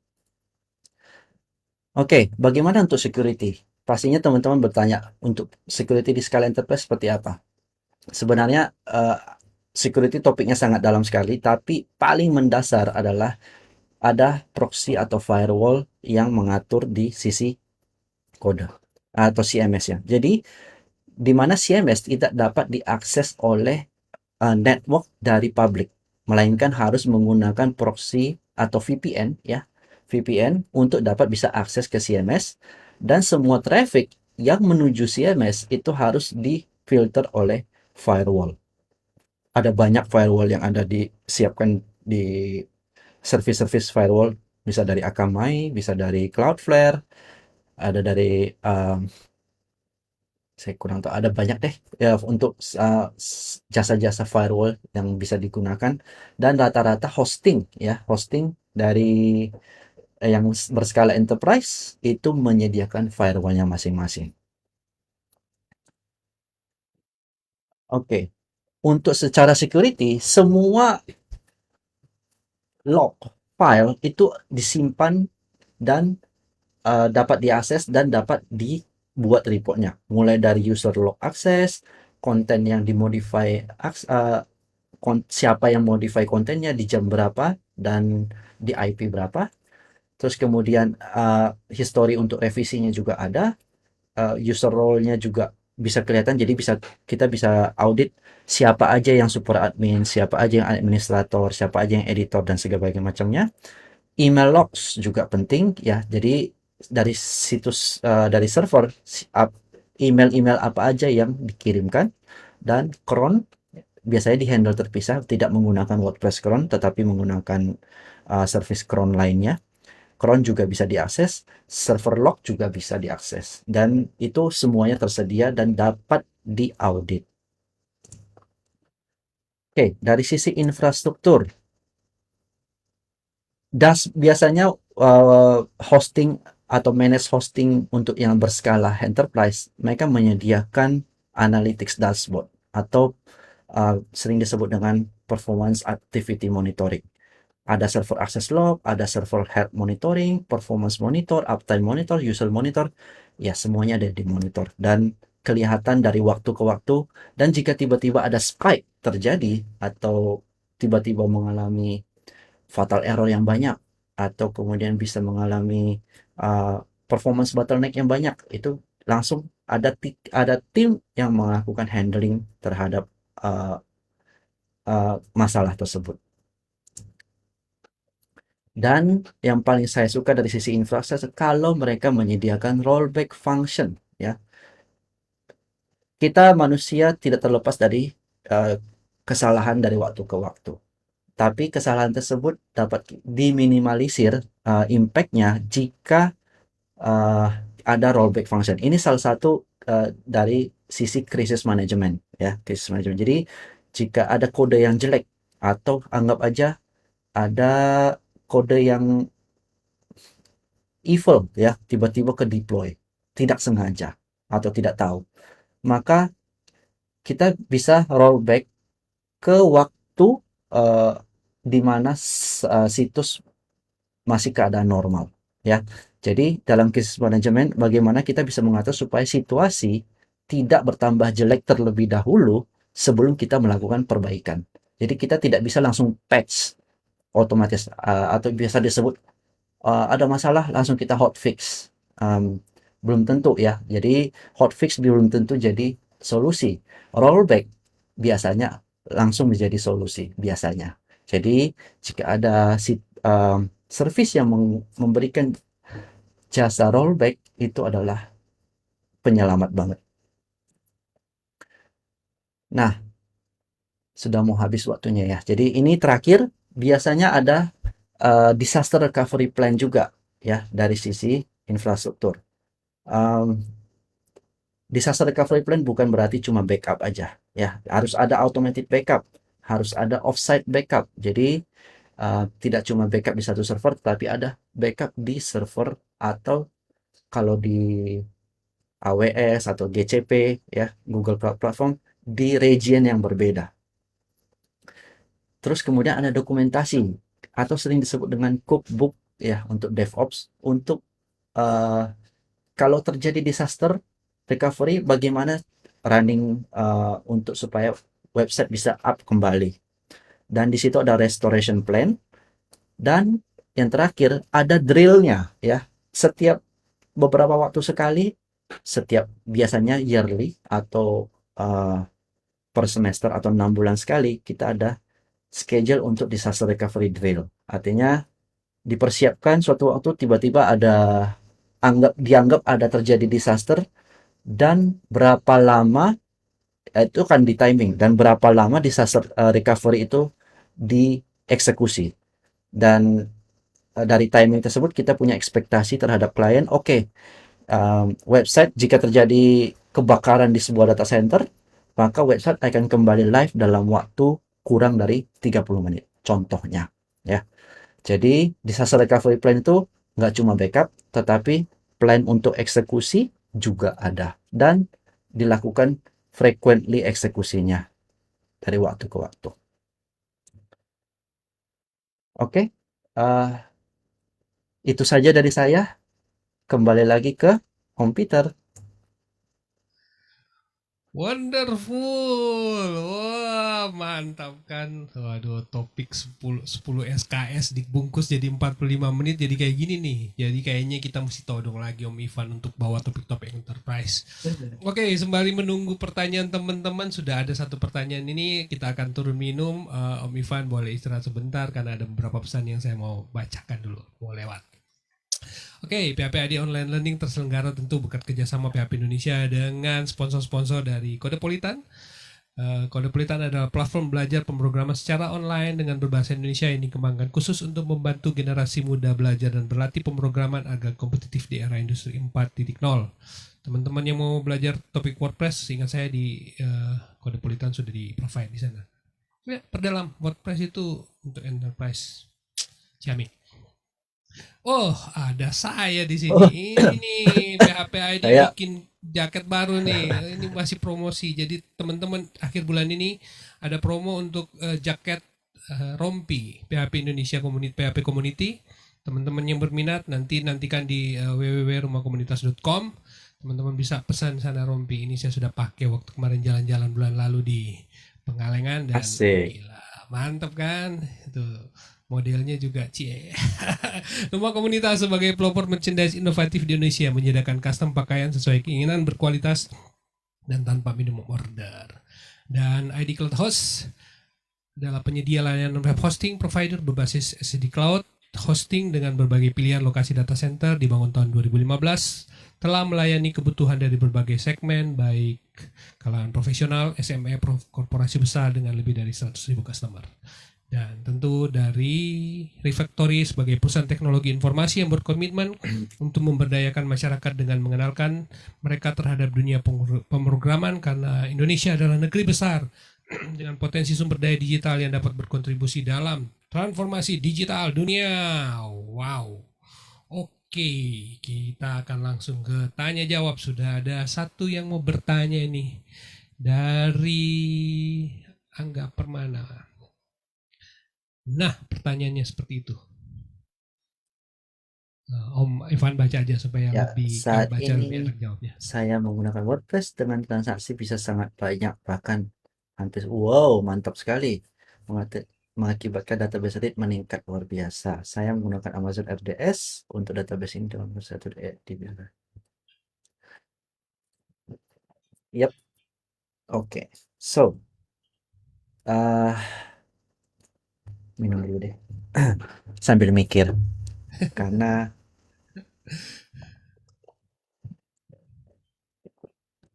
Oke, bagaimana untuk security? Pastinya teman-teman bertanya, untuk security di skala enterprise seperti apa? Sebenarnya security topiknya sangat dalam sekali, tapi paling mendasar adalah ada proxy atau firewall yang mengatur di sisi kode atau CMS ya. Jadi di mana CMS tidak dapat diakses oleh network dari public, melainkan harus menggunakan proxy atau VPN ya, VPN untuk dapat bisa akses ke CMS, dan semua traffic yang menuju CMS itu harus difilter oleh firewall. Ada banyak firewall yang ada disiapkan di service-service firewall, bisa dari Akamai, bisa dari Cloudflare, ada dari saya kurang tahu, ada banyak deh ya untuk jasa-jasa firewall yang bisa digunakan, dan rata-rata hosting ya, hosting dari yang berskala enterprise itu menyediakan firewallnya masing-masing. Oke, untuk secara security semua log file itu disimpan dan dapat diakses dan dapat dibuat reportnya, mulai dari user log access, konten yang dimodify, siapa yang modify kontennya di jam berapa dan di IP berapa. Terus kemudian history untuk revisinya juga ada, user role-nya juga bisa kelihatan. Jadi kita bisa audit siapa aja yang super admin, siapa aja yang administrator, siapa aja yang editor dan segala macamnya. Email logs juga penting ya. Jadi dari situs dari server email-email apa aja yang dikirimkan, dan cron biasanya di-handle terpisah, tidak menggunakan WordPress cron tetapi menggunakan service cron lainnya. Cron juga bisa diakses, server log juga bisa diakses, dan itu semuanya tersedia dan dapat diaudit. Oke, dari sisi infrastruktur, biasanya hosting atau manage hosting untuk yang berskala enterprise, mereka menyediakan analytics dashboard atau sering disebut dengan performance activity monitoring. Ada server access log, ada server health monitoring, performance monitor, uptime monitor, user monitor. Ya, semuanya ada di monitor dan kelihatan dari waktu ke waktu. Dan jika tiba-tiba ada spike terjadi atau tiba-tiba mengalami fatal error yang banyak, atau kemudian bisa mengalami performance bottleneck yang banyak, itu langsung ada tim yang melakukan handling terhadap uh, masalah tersebut. Dan yang paling saya suka dari sisi infrastruktur, kalau mereka menyediakan rollback function ya. Kita manusia tidak terlepas dari kesalahan dari waktu ke waktu. Tapi kesalahan tersebut dapat diminimalisir impact-nya jika uh, ada rollback function. Ini salah satu dari sisi krisis manajemen ya, krisis manajemen. Jadi jika ada kode yang jelek, atau anggap aja ada kode yang evil ya, tiba-tiba ke deploy tidak sengaja atau tidak tahu, maka kita bisa rollback ke waktu uh, di mana situs masih keadaan normal, ya. Jadi dalam krisis manajemen, bagaimana kita bisa mengatur supaya situasi tidak bertambah jelek terlebih dahulu sebelum kita melakukan perbaikan. Jadi kita tidak bisa langsung patch otomatis, atau biasa disebut ada masalah langsung kita hotfix. Belum tentu ya. Jadi hotfix belum tentu jadi solusi. Rollback biasanya langsung menjadi solusi biasanya. Jadi jika ada service yang memberikan jasa rollback, itu adalah penyelamat banget. Nah, sudah mau habis waktunya ya. Jadi ini terakhir, biasanya ada disaster recovery plan juga ya dari sisi infrastruktur. Um, Disaster recovery plan bukan berarti cuma backup aja ya. Harus ada automatic backup, harus ada offsite backup. Jadi tidak cuma backup di satu server, tapi ada backup di server, atau kalau di AWS atau GCP ya, Google Cloud Platform, di region yang berbeda. Terus kemudian ada dokumentasi atau sering disebut dengan cookbook ya untuk DevOps, untuk uh, kalau terjadi disaster recovery, bagaimana running untuk supaya website bisa up kembali. Dan di situ ada restoration plan, dan yang terakhir ada drillnya ya. Setiap beberapa waktu sekali, setiap biasanya yearly atau per semester atau 6 bulan sekali, kita ada schedule untuk disaster recovery drill. Artinya dipersiapkan suatu waktu tiba-tiba ada dianggap ada terjadi disaster, dan berapa lama itu kan di timing, dan berapa lama disaster recovery itu dieksekusi. Dan dari timing tersebut kita punya ekspektasi terhadap klien. Oke, website jika terjadi kebakaran di sebuah data center, maka website akan kembali live dalam waktu kurang dari 30 menit. Contohnya, ya. Jadi, disaster recovery plan itu nggak cuma backup, tetapi plan untuk eksekusi juga ada. Dan dilakukan frequently eksekusinya dari waktu ke waktu. Oke, itu saja dari saya. Kembali lagi ke komputer. Wonderful. Wah, mantap kan. Waduh, topik 10 SKS dibungkus jadi 45 menit jadi kayak gini nih. Jadi kayaknya kita mesti todong lagi Om Ivan untuk bawa topik-topik enterprise. Oke, sembari menunggu pertanyaan teman-teman, sudah ada satu pertanyaan ini, kita akan turun minum. Om Ivan boleh istirahat sebentar karena ada beberapa pesan yang saya mau bacakan dulu. Mau lewat. Oke, PHP Online Learning terselenggara tentu bekerja sama PHP Indonesia dengan sponsor-sponsor dari Kodepolitan. Kodepolitan adalah platform belajar pemrograman secara online dengan berbahasa Indonesia yang dikembangkan khusus untuk membantu generasi muda belajar dan berlatih pemrograman agar kompetitif di era industri 4.0. Teman-teman yang mau belajar topik WordPress, ingat saya di Kodepolitan sudah di-provide di sana. Ya, perdalam WordPress itu untuk enterprise. Ciamik. Oh, ada saya di sini. Oh, Ini nih PHP ID saya bikin jaket baru nih. Ini masih promosi. Jadi teman-teman akhir bulan ini ada promo untuk jaket rompi PHP Indonesia PHP Community. Teman-teman yang berminat nantikan di www.rumahkomunitas.com. Teman-teman bisa pesan sana rompi. Ini saya sudah pakai waktu kemarin jalan-jalan bulan lalu di Pengalengan dan asik. gila, mantap kan? Itu modelnya juga cie. Rumah Komunitas sebagai pelopor merchandise inovatif di Indonesia menyediakan custom pakaian sesuai keinginan, berkualitas dan tanpa minimum order. Dan ID Cloud Host adalah penyedia layanan web hosting provider berbasis SD Cloud hosting dengan berbagai pilihan lokasi data center dibangun tahun 2015, telah melayani kebutuhan dari berbagai segmen baik kalangan profesional, SME, korporasi besar dengan lebih dari 100.000 customer. Dan tentu dari Refactory sebagai perusahaan teknologi informasi yang berkomitmen untuk memberdayakan masyarakat dengan mengenalkan mereka terhadap dunia pemrograman, karena Indonesia adalah negeri besar dengan potensi sumber daya digital yang dapat berkontribusi dalam transformasi digital dunia. Wow. Oke, kita akan langsung ke tanya jawab. Sudah ada satu yang mau bertanya nih dari Angga Permana. Nah, pertanyaannya seperti itu. Om Ivan baca aja supaya Ya, lebih saat baca lebih ini enak jawabnya. saya menggunakan WordPress dengan transaksi bisa sangat banyak, bahkan hampir wow, mantap sekali. Mengakibatkan database rate meningkat luar biasa. Saya menggunakan Amazon RDS untuk database ini dalam satu di Yep, oke. So, uh, minum dulu deh. Sambil mikir karena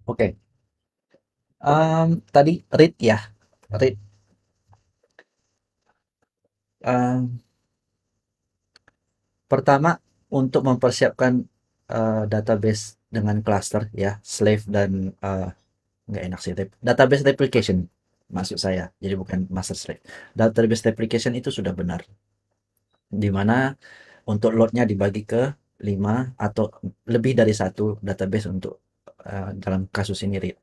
oke. Tadi read ya, read. Em, Pertama untuk mempersiapkan database dengan cluster ya, slave dan nggak enak sih, database replication maksud saya. Jadi bukan master slave. Database replication itu sudah benar. Di mana untuk loadnya dibagi ke 5 atau lebih dari satu database untuk dalam kasus ini read.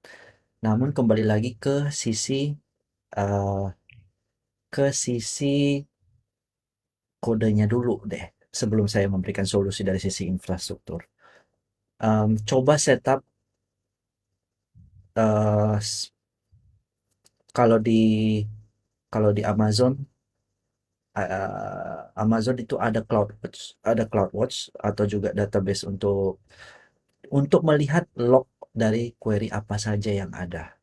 Namun kembali lagi uh, ke sisi kodenya dulu deh sebelum saya memberikan solusi dari sisi infrastruktur. Coba setup uh, kalau di Amazon, Amazon itu ada CloudWatch atau juga database untuk melihat log dari query apa saja yang ada.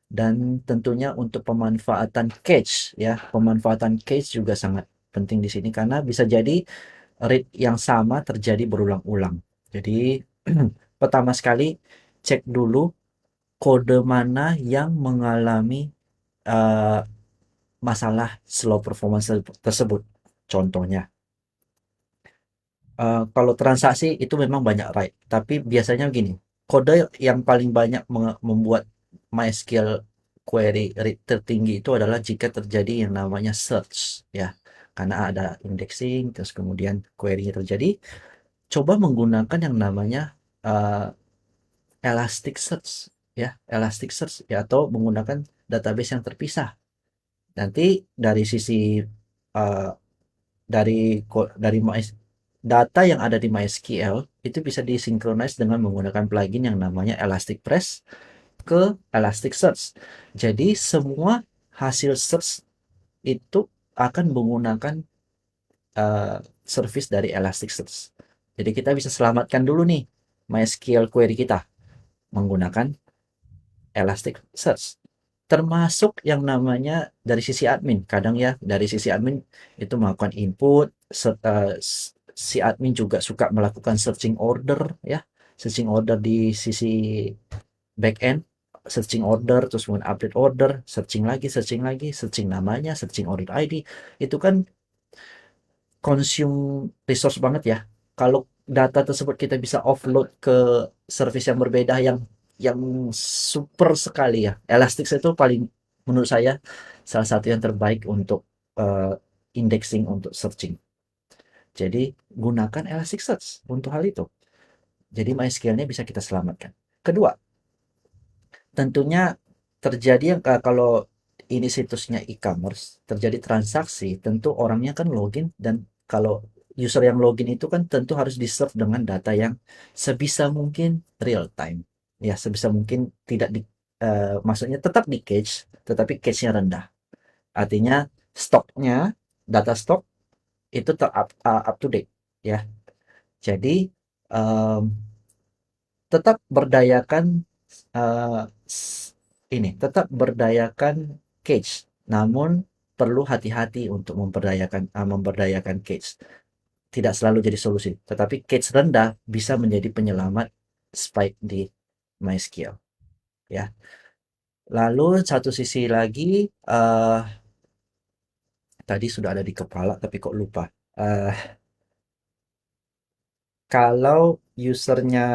Dan tentunya untuk pemanfaatan cache ya, pemanfaatan cache juga sangat penting di sini karena bisa jadi read yang sama terjadi berulang-ulang. Jadi pertama sekali cek dulu kode mana yang mengalami uh, masalah slow performance tersebut. Contohnya, kalau transaksi itu memang banyak write, tapi biasanya gini, kode yang paling banyak membuat MySQL query rate tertinggi itu adalah jika terjadi yang namanya search ya. Karena ada indexing, terus kemudian query terjadi, coba menggunakan yang namanya uh, Elasticsearch ya, Elasticsearch ya, atau menggunakan database yang terpisah. Nanti dari sisi uh, dari data yang ada di MySQL itu bisa disinkronize dengan menggunakan plugin yang namanya Elasticpress ke Elasticsearch. Jadi semua hasil search itu akan menggunakan service dari Elasticsearch. Jadi kita bisa selamatkan dulu nih MySQL query kita menggunakan Elasticsearch. Termasuk yang namanya dari sisi admin. Kadang ya dari sisi admin itu melakukan input, si admin juga suka melakukan searching order ya. Searching order di sisi backend, searching order, terus kemudian update order, searching lagi, searching namanya, searching order ID. Itu kan consume resource banget ya. Kalau data tersebut kita bisa offload ke service yang berbeda yang super sekali ya. Elasticsearch itu paling menurut saya salah satu yang terbaik untuk indexing untuk searching. Jadi gunakan Elasticsearch untuk hal itu. Jadi MySQL-nya bisa kita selamatkan. Kedua, tentunya terjadi yang kalau ini situsnya e-commerce, terjadi transaksi, tentu orangnya kan login dan kalau user yang login itu kan tentu harus di-serve dengan data yang sebisa mungkin real time. Ya, sebisa mungkin tidak maksudnya tetap di cache, tetapi cache-nya rendah. Artinya stoknya, data stok itu up to date ya. Jadi um, tetap berdayakan eh, tetap berdayakan cage, namun perlu hati-hati untuk memberdayakan cage. Tidak selalu jadi solusi, tetapi cage rendah bisa menjadi penyelamat spike di MySQL ya. Lalu satu sisi lagi tadi sudah ada di kepala tapi kok lupa. Eh, Kalau usernya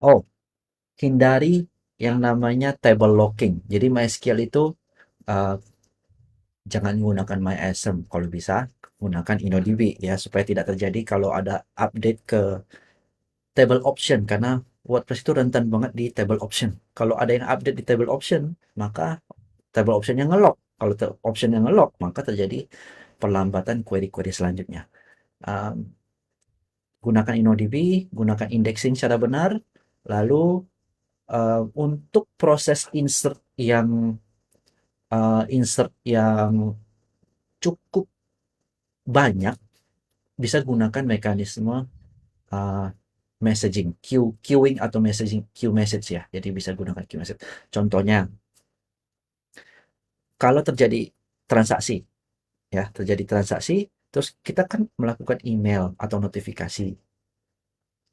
oh, hindari yang namanya table locking. Jadi MySQL itu uh, jangan menggunakan MySQL, kalau bisa gunakan InnoDB ya supaya tidak terjadi kalau ada update ke table option karena WordPress itu rentan banget di table option. Kalau ada yang update di table option, maka table option-nya nge-lock. Kalau option yang nge-lock, maka terjadi perlambatan query-query selanjutnya. Um, Gunakan InnoDB, gunakan indexing secara benar, lalu untuk proses insert yang cukup banyak, bisa gunakan mekanisme uh, messaging, queuing atau queue message ya. Jadi bisa gunakan queue message. Contohnya, kalau terjadi transaksi, terus kita kan melakukan email atau notifikasi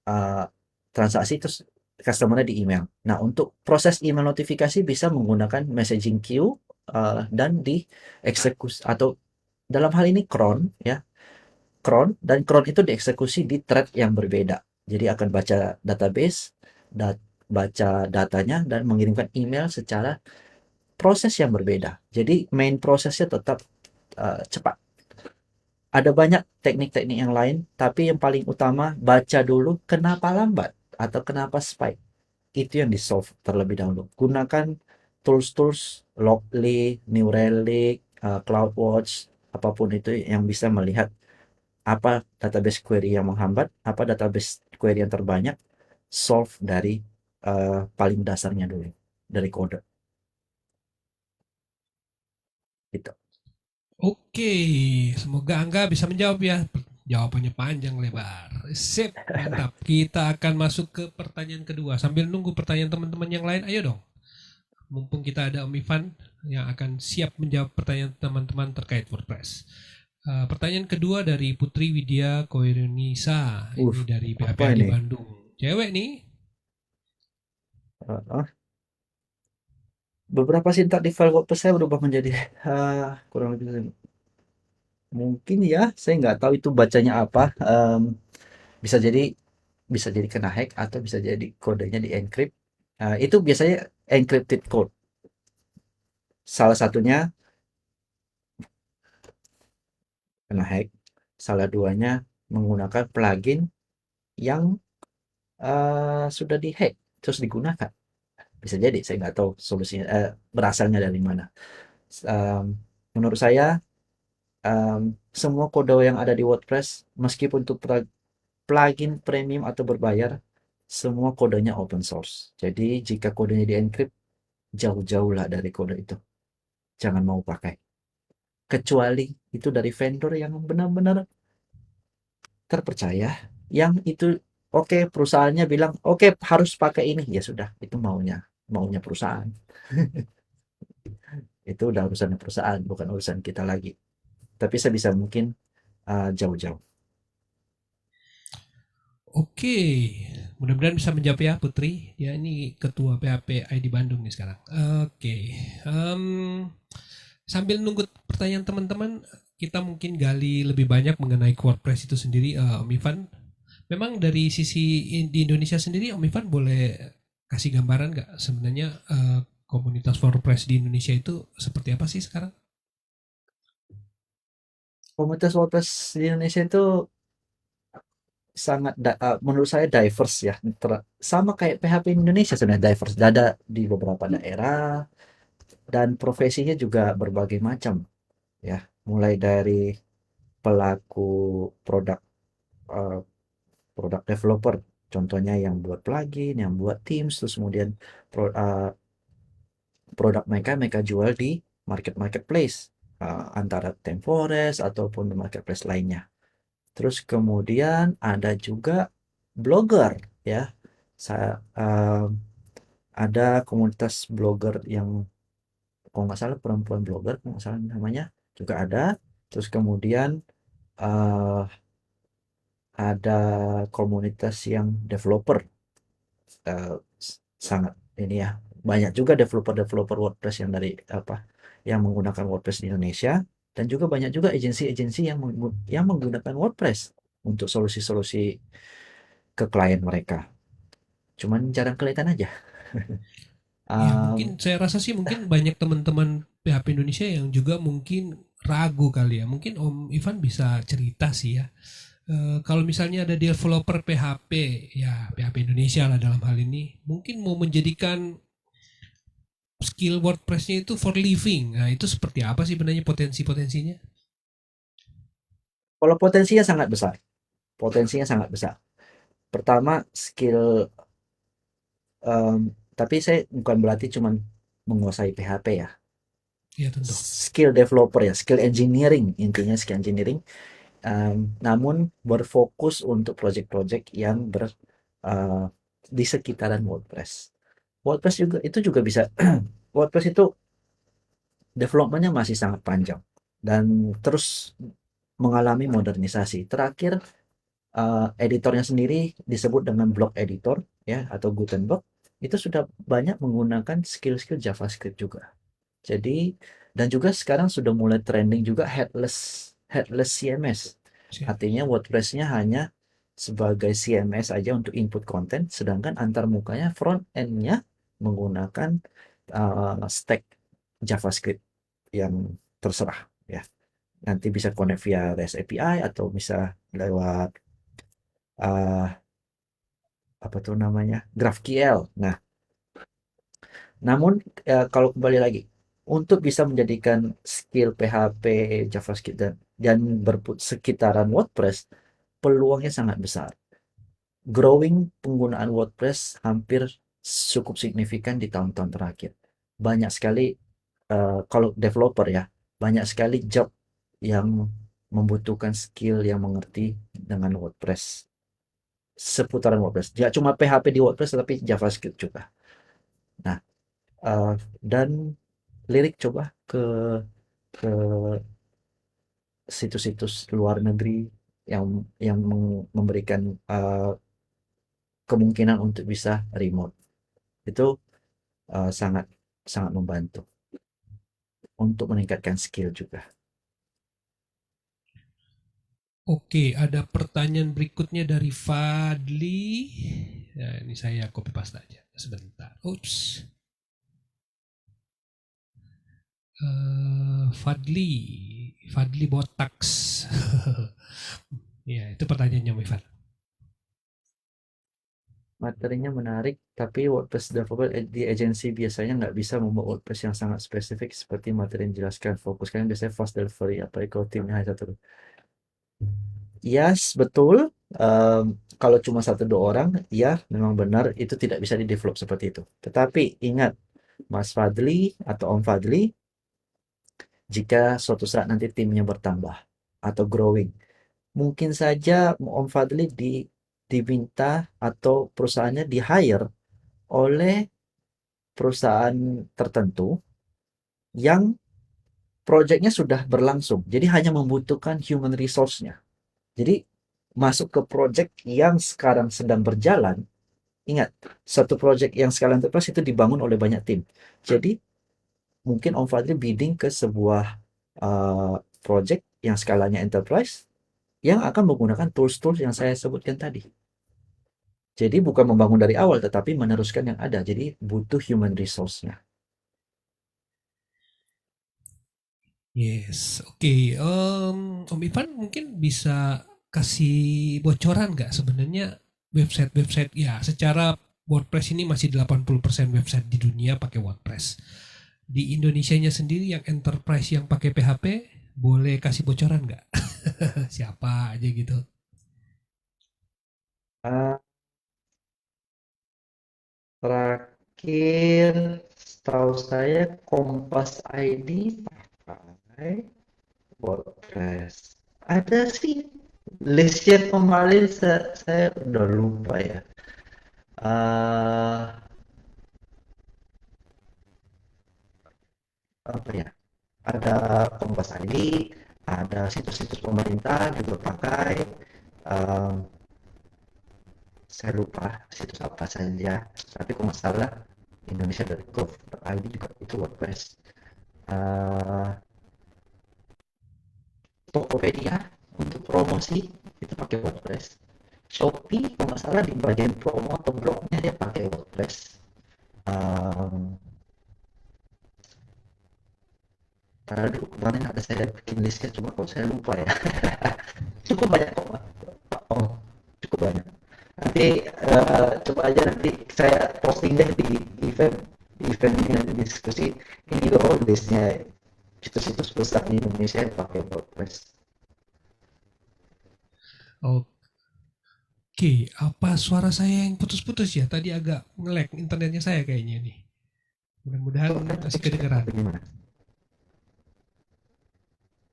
uh, transaksi, terus customer di email. Nah, untuk proses email notifikasi bisa menggunakan messaging queue dan dieksekusi, atau dalam hal ini cron ya, cron itu dieksekusi di thread yang berbeda. Jadi akan baca database, baca datanya dan mengirimkan email secara proses yang berbeda. Jadi main prosesnya tetap cepat. Ada banyak teknik-teknik yang lain, tapi yang paling utama baca dulu kenapa lambat atau kenapa spike. Itu yang di-solve terlebih dahulu. Gunakan tools-tools Logly, New Relic, CloudWatch, apapun itu yang bisa melihat apa database query yang menghambat, apa database query yang terbanyak, solve dari paling dasarnya dulu, dari kode. Gitu. Oke, semoga Angga bisa menjawab ya. Jawabannya panjang lebar. Sip, mantap. Kita akan masuk ke pertanyaan kedua. Sambil nunggu pertanyaan teman-teman yang lain, ayo dong. Mumpung kita ada Om Ivan yang akan siap menjawab pertanyaan teman-teman terkait WordPress. Pertanyaan kedua dari Putri Widya Koirunisa. Ini dari Apa PHPA di ini? Bandung. Cewek nih. Uh, Beberapa sintak di file WordPress saya berubah menjadi kurang lebih, mungkin ya, saya nggak tahu itu bacanya apa. Bisa jadi bisa jadi kena hack atau bisa jadi kodenya di encrypt. Itu biasanya encrypted code. Salah satunya kena hack, salah duanya menggunakan plugin yang sudah dihack terus digunakan. Bisa jadi, saya nggak tahu solusinya, berasalnya dari mana. Um, Menurut saya, semua kode yang ada di WordPress, meskipun untuk plugin premium atau berbayar, semua kodenya open source. Jadi jika kodenya di encrypt, jauh-jauhlah dari kode itu. Jangan mau pakai. Kecuali itu dari vendor yang benar-benar terpercaya, yang itu oke, perusahaannya bilang oke harus pakai ini, ya sudah, itu maunya maunya perusahaan. Itu udah urusan perusahaan, bukan urusan kita lagi. Tapi sebisa mungkin jauh-jauh. Oke, mudah-mudahan bisa menjawab ya Putri. Ya ini ketua PHP di Bandung nih sekarang. Oke, em, sambil nunggu pertanyaan teman-teman, kita mungkin gali lebih banyak mengenai WordPress itu sendiri. Om Ivan, memang dari sisi di Indonesia sendiri, Om Ivan boleh kasih gambaran nggak sebenarnya komunitas WordPress di Indonesia itu seperti apa sih sekarang? Komunitas WordPress di Indonesia itu sangat menurut saya diverse ya. Sama kayak PHP Indonesia sebenarnya diverse. Ada di beberapa daerah dan profesinya juga berbagai macam ya. Mulai dari pelaku produk, eh, produk developer, contohnya yang buat plugin, yang buat themes, terus kemudian produk mereka jual di marketplace, antara ThemeForest ataupun di marketplace lainnya. Terus kemudian ada juga blogger ya. Saya ada komunitas blogger yang kalau nggak salah perempuan blogger, kalau nggak salah namanya, juga ada. Terus kemudian eh, ada komunitas yang developer, eh, sangat ini ya, banyak juga developer WordPress yang dari apa, yang menggunakan WordPress di Indonesia, dan juga banyak juga agensi-agensi yang menggunakan WordPress untuk solusi-solusi ke klien mereka. Cuman jarang kelihatan aja. Ya mungkin Um, saya rasa sih mungkin banyak teman-teman PHP Indonesia yang juga mungkin ragu kali ya. Mungkin Om Ivan bisa cerita sih ya. Kalau misalnya ada developer PHP, ya PHP Indonesia lah dalam hal ini, mungkin mau menjadikan skill WordPress-nya itu for living. Nah, itu seperti apa sih sebenarnya potensi-potensinya? Kalau potensinya sangat besar, potensinya sangat besar. Pertama, skill, tapi saya bukan berarti cuman menguasai PHP ya. Ya tentu. Skill developer ya, skill engineering, intinya skill engineering. Namun berfokus untuk project-project yang di sekitaran WordPress. WordPress juga itu juga bisa. WordPress itu development-nya masih sangat panjang dan terus mengalami modernisasi. Terakhir, editornya sendiri disebut dengan block editor ya atau Gutenberg, itu sudah banyak menggunakan skill-skill JavaScript juga. Jadi dan juga sekarang sudah mulai trending juga headless CMS. Siap. Artinya WordPress-nya hanya sebagai CMS aja untuk input konten, sedangkan antar mukanya front end-nya menggunakan stack JavaScript yang terserah ya. Nanti bisa connect via REST API atau bisa lewat uh, apa tuh namanya GraphQL. Nah, namun kalau kembali lagi untuk bisa menjadikan skill PHP, JavaScript dan sekitaran WordPress, peluangnya sangat besar. Growing penggunaan WordPress hampir cukup signifikan di tahun-tahun terakhir. Banyak sekali kalau developer ya, banyak sekali job yang membutuhkan skill yang mengerti dengan WordPress, seputaran WordPress. Tidak cuma PHP di WordPress, tapi JavaScript juga. Nah, dan lirik coba ke situs-situs luar negeri yang memberikan kemungkinan untuk bisa remote. Itu sangat sangat membantu untuk meningkatkan skill juga. Oke, ada pertanyaan berikutnya dari Fadli. Ya, ini saya copy paste aja. Sebentar. Ups. Fadli. Fadli Botax. Ya, itu pertanyaannya, Mifat. Materinya menarik, tapi WordPress developer di agensi biasanya nggak bisa membuat WordPress yang sangat spesifik seperti materi yang dijelaskan. Fokus kalian biasanya fast delivery, apalagi kalau timnya hanya satu. Yes, betul. Kalau cuma satu dua orang, ya memang benar itu tidak bisa di-develop seperti itu. Tetapi ingat, Mas Fadli atau Om Fadli, jika suatu saat nanti timnya bertambah atau growing, mungkin saja Om Fadli diminta atau perusahaannya di-hire oleh perusahaan tertentu yang proyeknya sudah berlangsung. Jadi hanya membutuhkan human resource-nya. Jadi masuk ke project yang sekarang sedang berjalan. Ingat, satu project yang skala enterprise itu dibangun oleh banyak tim. Jadi mungkin Om Fadli bidding ke sebuah project yang skalanya enterprise yang akan menggunakan tools-tools yang saya sebutkan tadi. Jadi bukan membangun dari awal, tetapi meneruskan yang ada. Jadi butuh human resource-nya. Yes, oke. Om Ivan mungkin bisa kasih bocoran nggak sebenarnya website-website ya secara WordPress ini masih 80% website di dunia pakai WordPress. Di Indonesianya sendiri yang enterprise yang pakai PHP boleh kasih bocoran nggak? Siapa aja gitu? Ah, terakhir, setahu saya Kompas ID pakai WordPress. Ada sih listnya kemarin saya udah lupa ya. eh Apa ya? Ada Kompas ID, ada situs-situs pemerintah juga pakai. Em, saya lupa situs apa saja. Tapi kalau nggak salah Indonesia.gov.id juga itu WordPress. Eh, Tokopedia untuk promosi itu pakai WordPress. Shopee kalau nggak salah di bagian promo atau blognya dia pakai WordPress. Um, Karena dulu kemarin ada saya bikin listnya cuma kok saya lupa ya. Cukup banyak kok. Nanti coba aja nanti saya posting deh di event eventnya di diskusi ini loh listnya situs-situs besar di Indonesia yang pakai WordPress. Oke, apa suara saya yang putus-putus ya? Tadi agak nge-lag internetnya saya kayaknya nih. Mudah-mudahan Suaranya masih tetap clear kedengeran. apa gimana?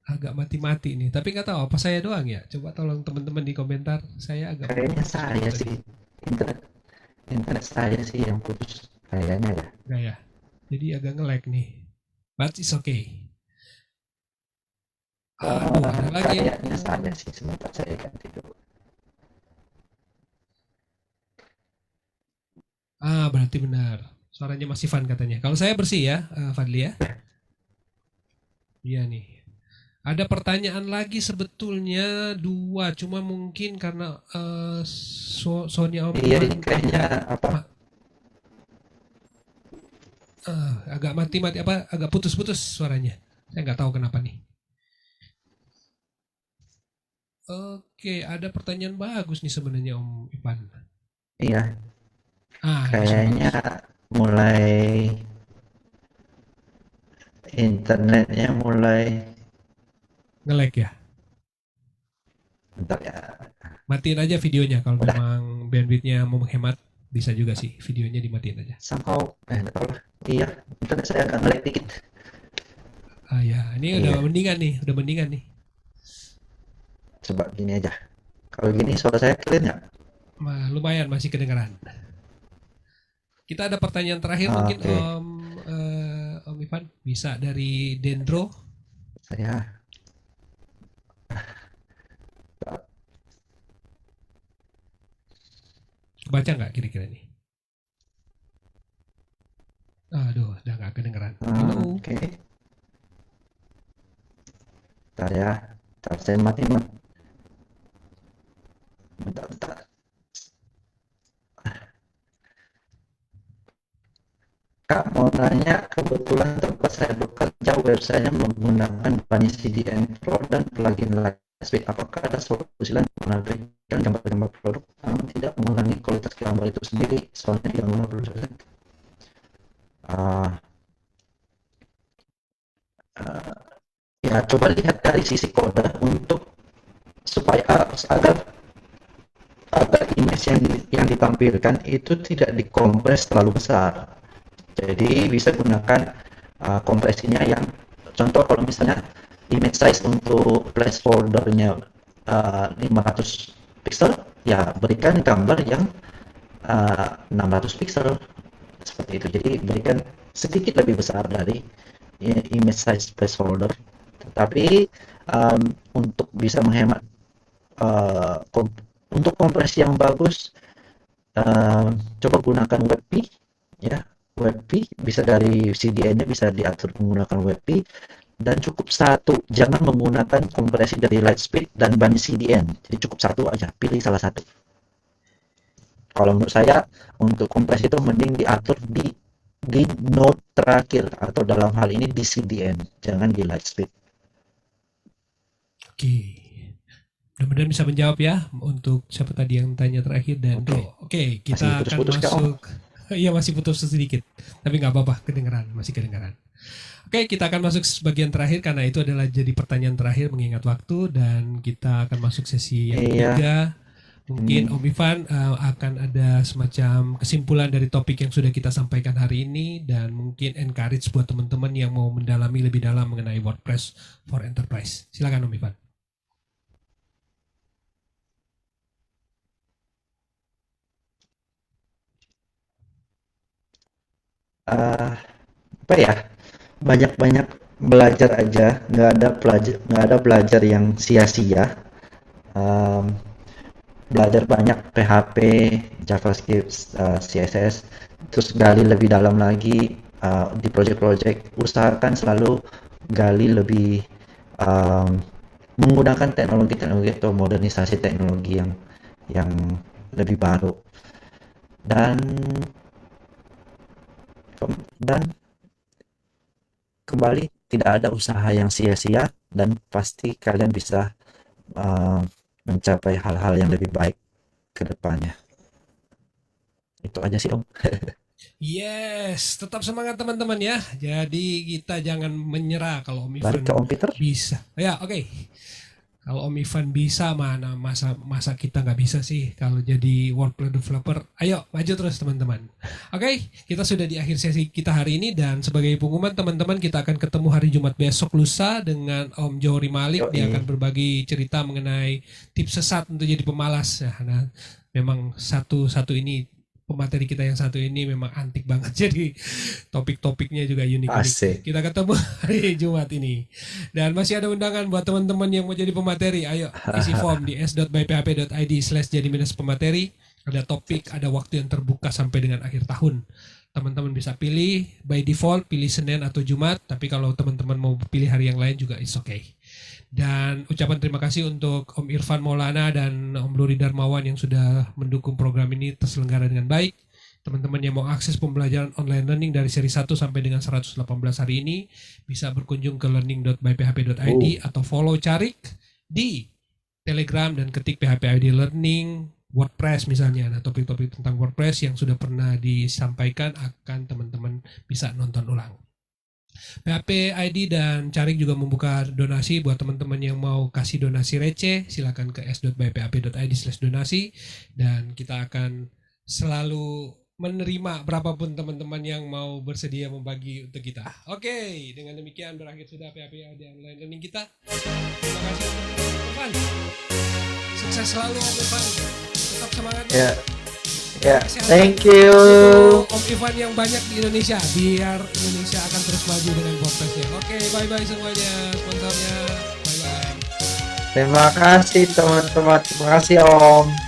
Agak mati-mati nih. Tapi nggak tahu apa saya doang ya. Coba tolong teman-teman di komentar. Saya agak Kayaknya putus-putus saya tadi. sih internet internet saya sih yang putus kayaknya ya. Nggak ya? Jadi agak nge-lag nih. But it's okay. Aduh, ada lagi yang... Kayaknya saya sih sebentar saya ganti dulu. Berarti benar. Suaranya Mas Ivan katanya. Kalau saya bersih ya, Fadli ya. Iya nih. Ada pertanyaan lagi sebetulnya dua, cuma mungkin karena Sonya Om Iya Ivan ini kayaknya apa? agak mati-mati apa agak putus-putus suaranya. Saya nggak tahu kenapa nih. Oke, ada pertanyaan bagus nih sebenarnya Om Ivan. Iya Ini sudah kayaknya bagus. mulai internetnya mulai Nge-lag ya. bentar ya. Matiin aja videonya kalau Udah memang bandwidthnya mau menghemat, bisa juga sih videonya dimatiin aja. somehow nggak tahu lah. Iya internet saya agak ngelag dikit. Ya, ini udah Iya mendingan nih, udah mendingan nih. coba gini aja. Kalau gini suara saya clear nggak? Lumayan masih kedengeran. Kita ada pertanyaan terakhir mungkin Oke Om Ivan bisa dari Dendro. saya Baca nggak kira-kira nih? Aduh, udah nggak kedengeran. Halo. oke. Bentar ya. Bentar saya mati bentar. Kak mau nanya, kebetulan tempat saya bekerja websitenya menggunakan banyak CDN Pro dan plugin Lightspeed. Apakah ada solusi lain untuk menampilkan gambar-gambar produk namun tidak mengurangi kualitas gambar itu sendiri? Soalnya yang 50%. Ah, ah, ya coba lihat dari sisi kode untuk supaya agar agar image yang ditampilkan itu tidak dikompres terlalu besar. Jadi bisa gunakan kompresinya yang contoh kalau misalnya image size untuk placeholdernya 500 pixel, ya berikan gambar yang 600 pixel seperti itu. Jadi berikan sedikit lebih besar dari image size placeholder. Tetapi untuk bisa menghemat uh, kom untuk kompresi yang bagus, coba gunakan WebP ya. WebP bisa dari CDN-nya bisa diatur menggunakan WebP dan cukup satu, jangan menggunakan kompresi dari Lightspeed dan ban CDN. Jadi cukup satu aja, pilih salah satu. Kalau menurut saya untuk kompresi itu mending diatur di node terakhir atau dalam hal ini di CDN, jangan di Lightspeed. Oke. Mudah-mudahan bisa menjawab ya untuk siapa tadi yang tanya terakhir dan Oke, Oke, masih kita akan putus-putus kak Om. masuk. Iya masih putus sedikit, tapi nggak apa-apa, kedengeran, masih kedengeran. Oke, kita akan masuk bagian terakhir karena itu adalah jadi pertanyaan terakhir mengingat waktu dan kita akan masuk sesi yang Iya, ketiga. Mungkin Om Ivan akan ada semacam kesimpulan dari topik yang sudah kita sampaikan hari ini dan mungkin encourage buat teman-teman yang mau mendalami lebih dalam mengenai WordPress for Enterprise. Silakan Om Ivan. uh, apa ya? Banyak-banyak belajar aja, nggak ada belajar yang sia-sia. Um, Belajar banyak PHP, JavaScript, CSS, terus gali lebih dalam lagi di project-project. Usahakan selalu gali lebih um, menggunakan teknologi-teknologi atau modernisasi teknologi yang lebih baru dan dan kembali tidak ada usaha yang sia-sia dan pasti kalian bisa uh, mencapai hal-hal yang lebih baik ke depannya. Itu aja sih Om. Yes, tetap semangat teman-teman ya. Jadi kita jangan menyerah kalau Om Balik ke Ivan Om Peter. bisa. Ya, oke. Kalau Om Ivan bisa, mana masa kita nggak bisa sih kalau jadi WordPress developer. Ayo, maju terus teman-teman. Oke, kita sudah di akhir sesi kita hari ini dan sebagai pengumuman teman-teman kita akan ketemu hari Jumat besok lusa dengan Om Johri Malik. Dia akan Yoi. berbagi cerita mengenai tips sesat untuk jadi pemalas. Ya, nah, memang satu ini pemateri kita yang satu ini memang antik banget. Jadi topik-topiknya juga unik-unik. Asik. Kita ketemu hari Jumat ini. Dan masih ada undangan buat teman-teman yang mau jadi pemateri. Ayo isi form di s.byphp.id/jadi-pemateri. Ada topik, ada waktu yang terbuka sampai dengan akhir tahun. Teman-teman bisa pilih by default, pilih Senin atau Jumat. Tapi kalau teman-teman mau pilih hari yang lain juga it's okay. Dan ucapan terima kasih untuk Om Irfan Maulana dan Om Luri Darmawan yang sudah mendukung program ini terselenggara dengan baik. Teman-teman yang mau akses pembelajaran online learning dari seri 1 sampai dengan 118 hari ini bisa berkunjung ke learning.byphp.id atau follow Carik di Telegram dan ketik PHP ID Learning WordPress misalnya. Nah, topik-topik tentang WordPress yang sudah pernah disampaikan akan teman-teman bisa nonton ulang. PHP ID dan Carik juga membuka donasi buat teman-teman yang mau kasih donasi receh, silakan ke s.byphp.id/donasi dan kita akan selalu menerima berapapun teman-teman yang mau bersedia membagi untuk kita. Oke, dengan demikian berakhir sudah PHP ID online learning kita. Terima kasih Om Irfan. Sukses selalu Om Irfan. Tetap semangat. Ya, ya. Thank Itu you. Om Ivan yang banyak di Indonesia biar Indonesia akan terus maju dengan WordPress-nya. Oke, bye-bye semuanya sponsornya. Bye-bye. Terima kasih teman-teman. Terima kasih Om.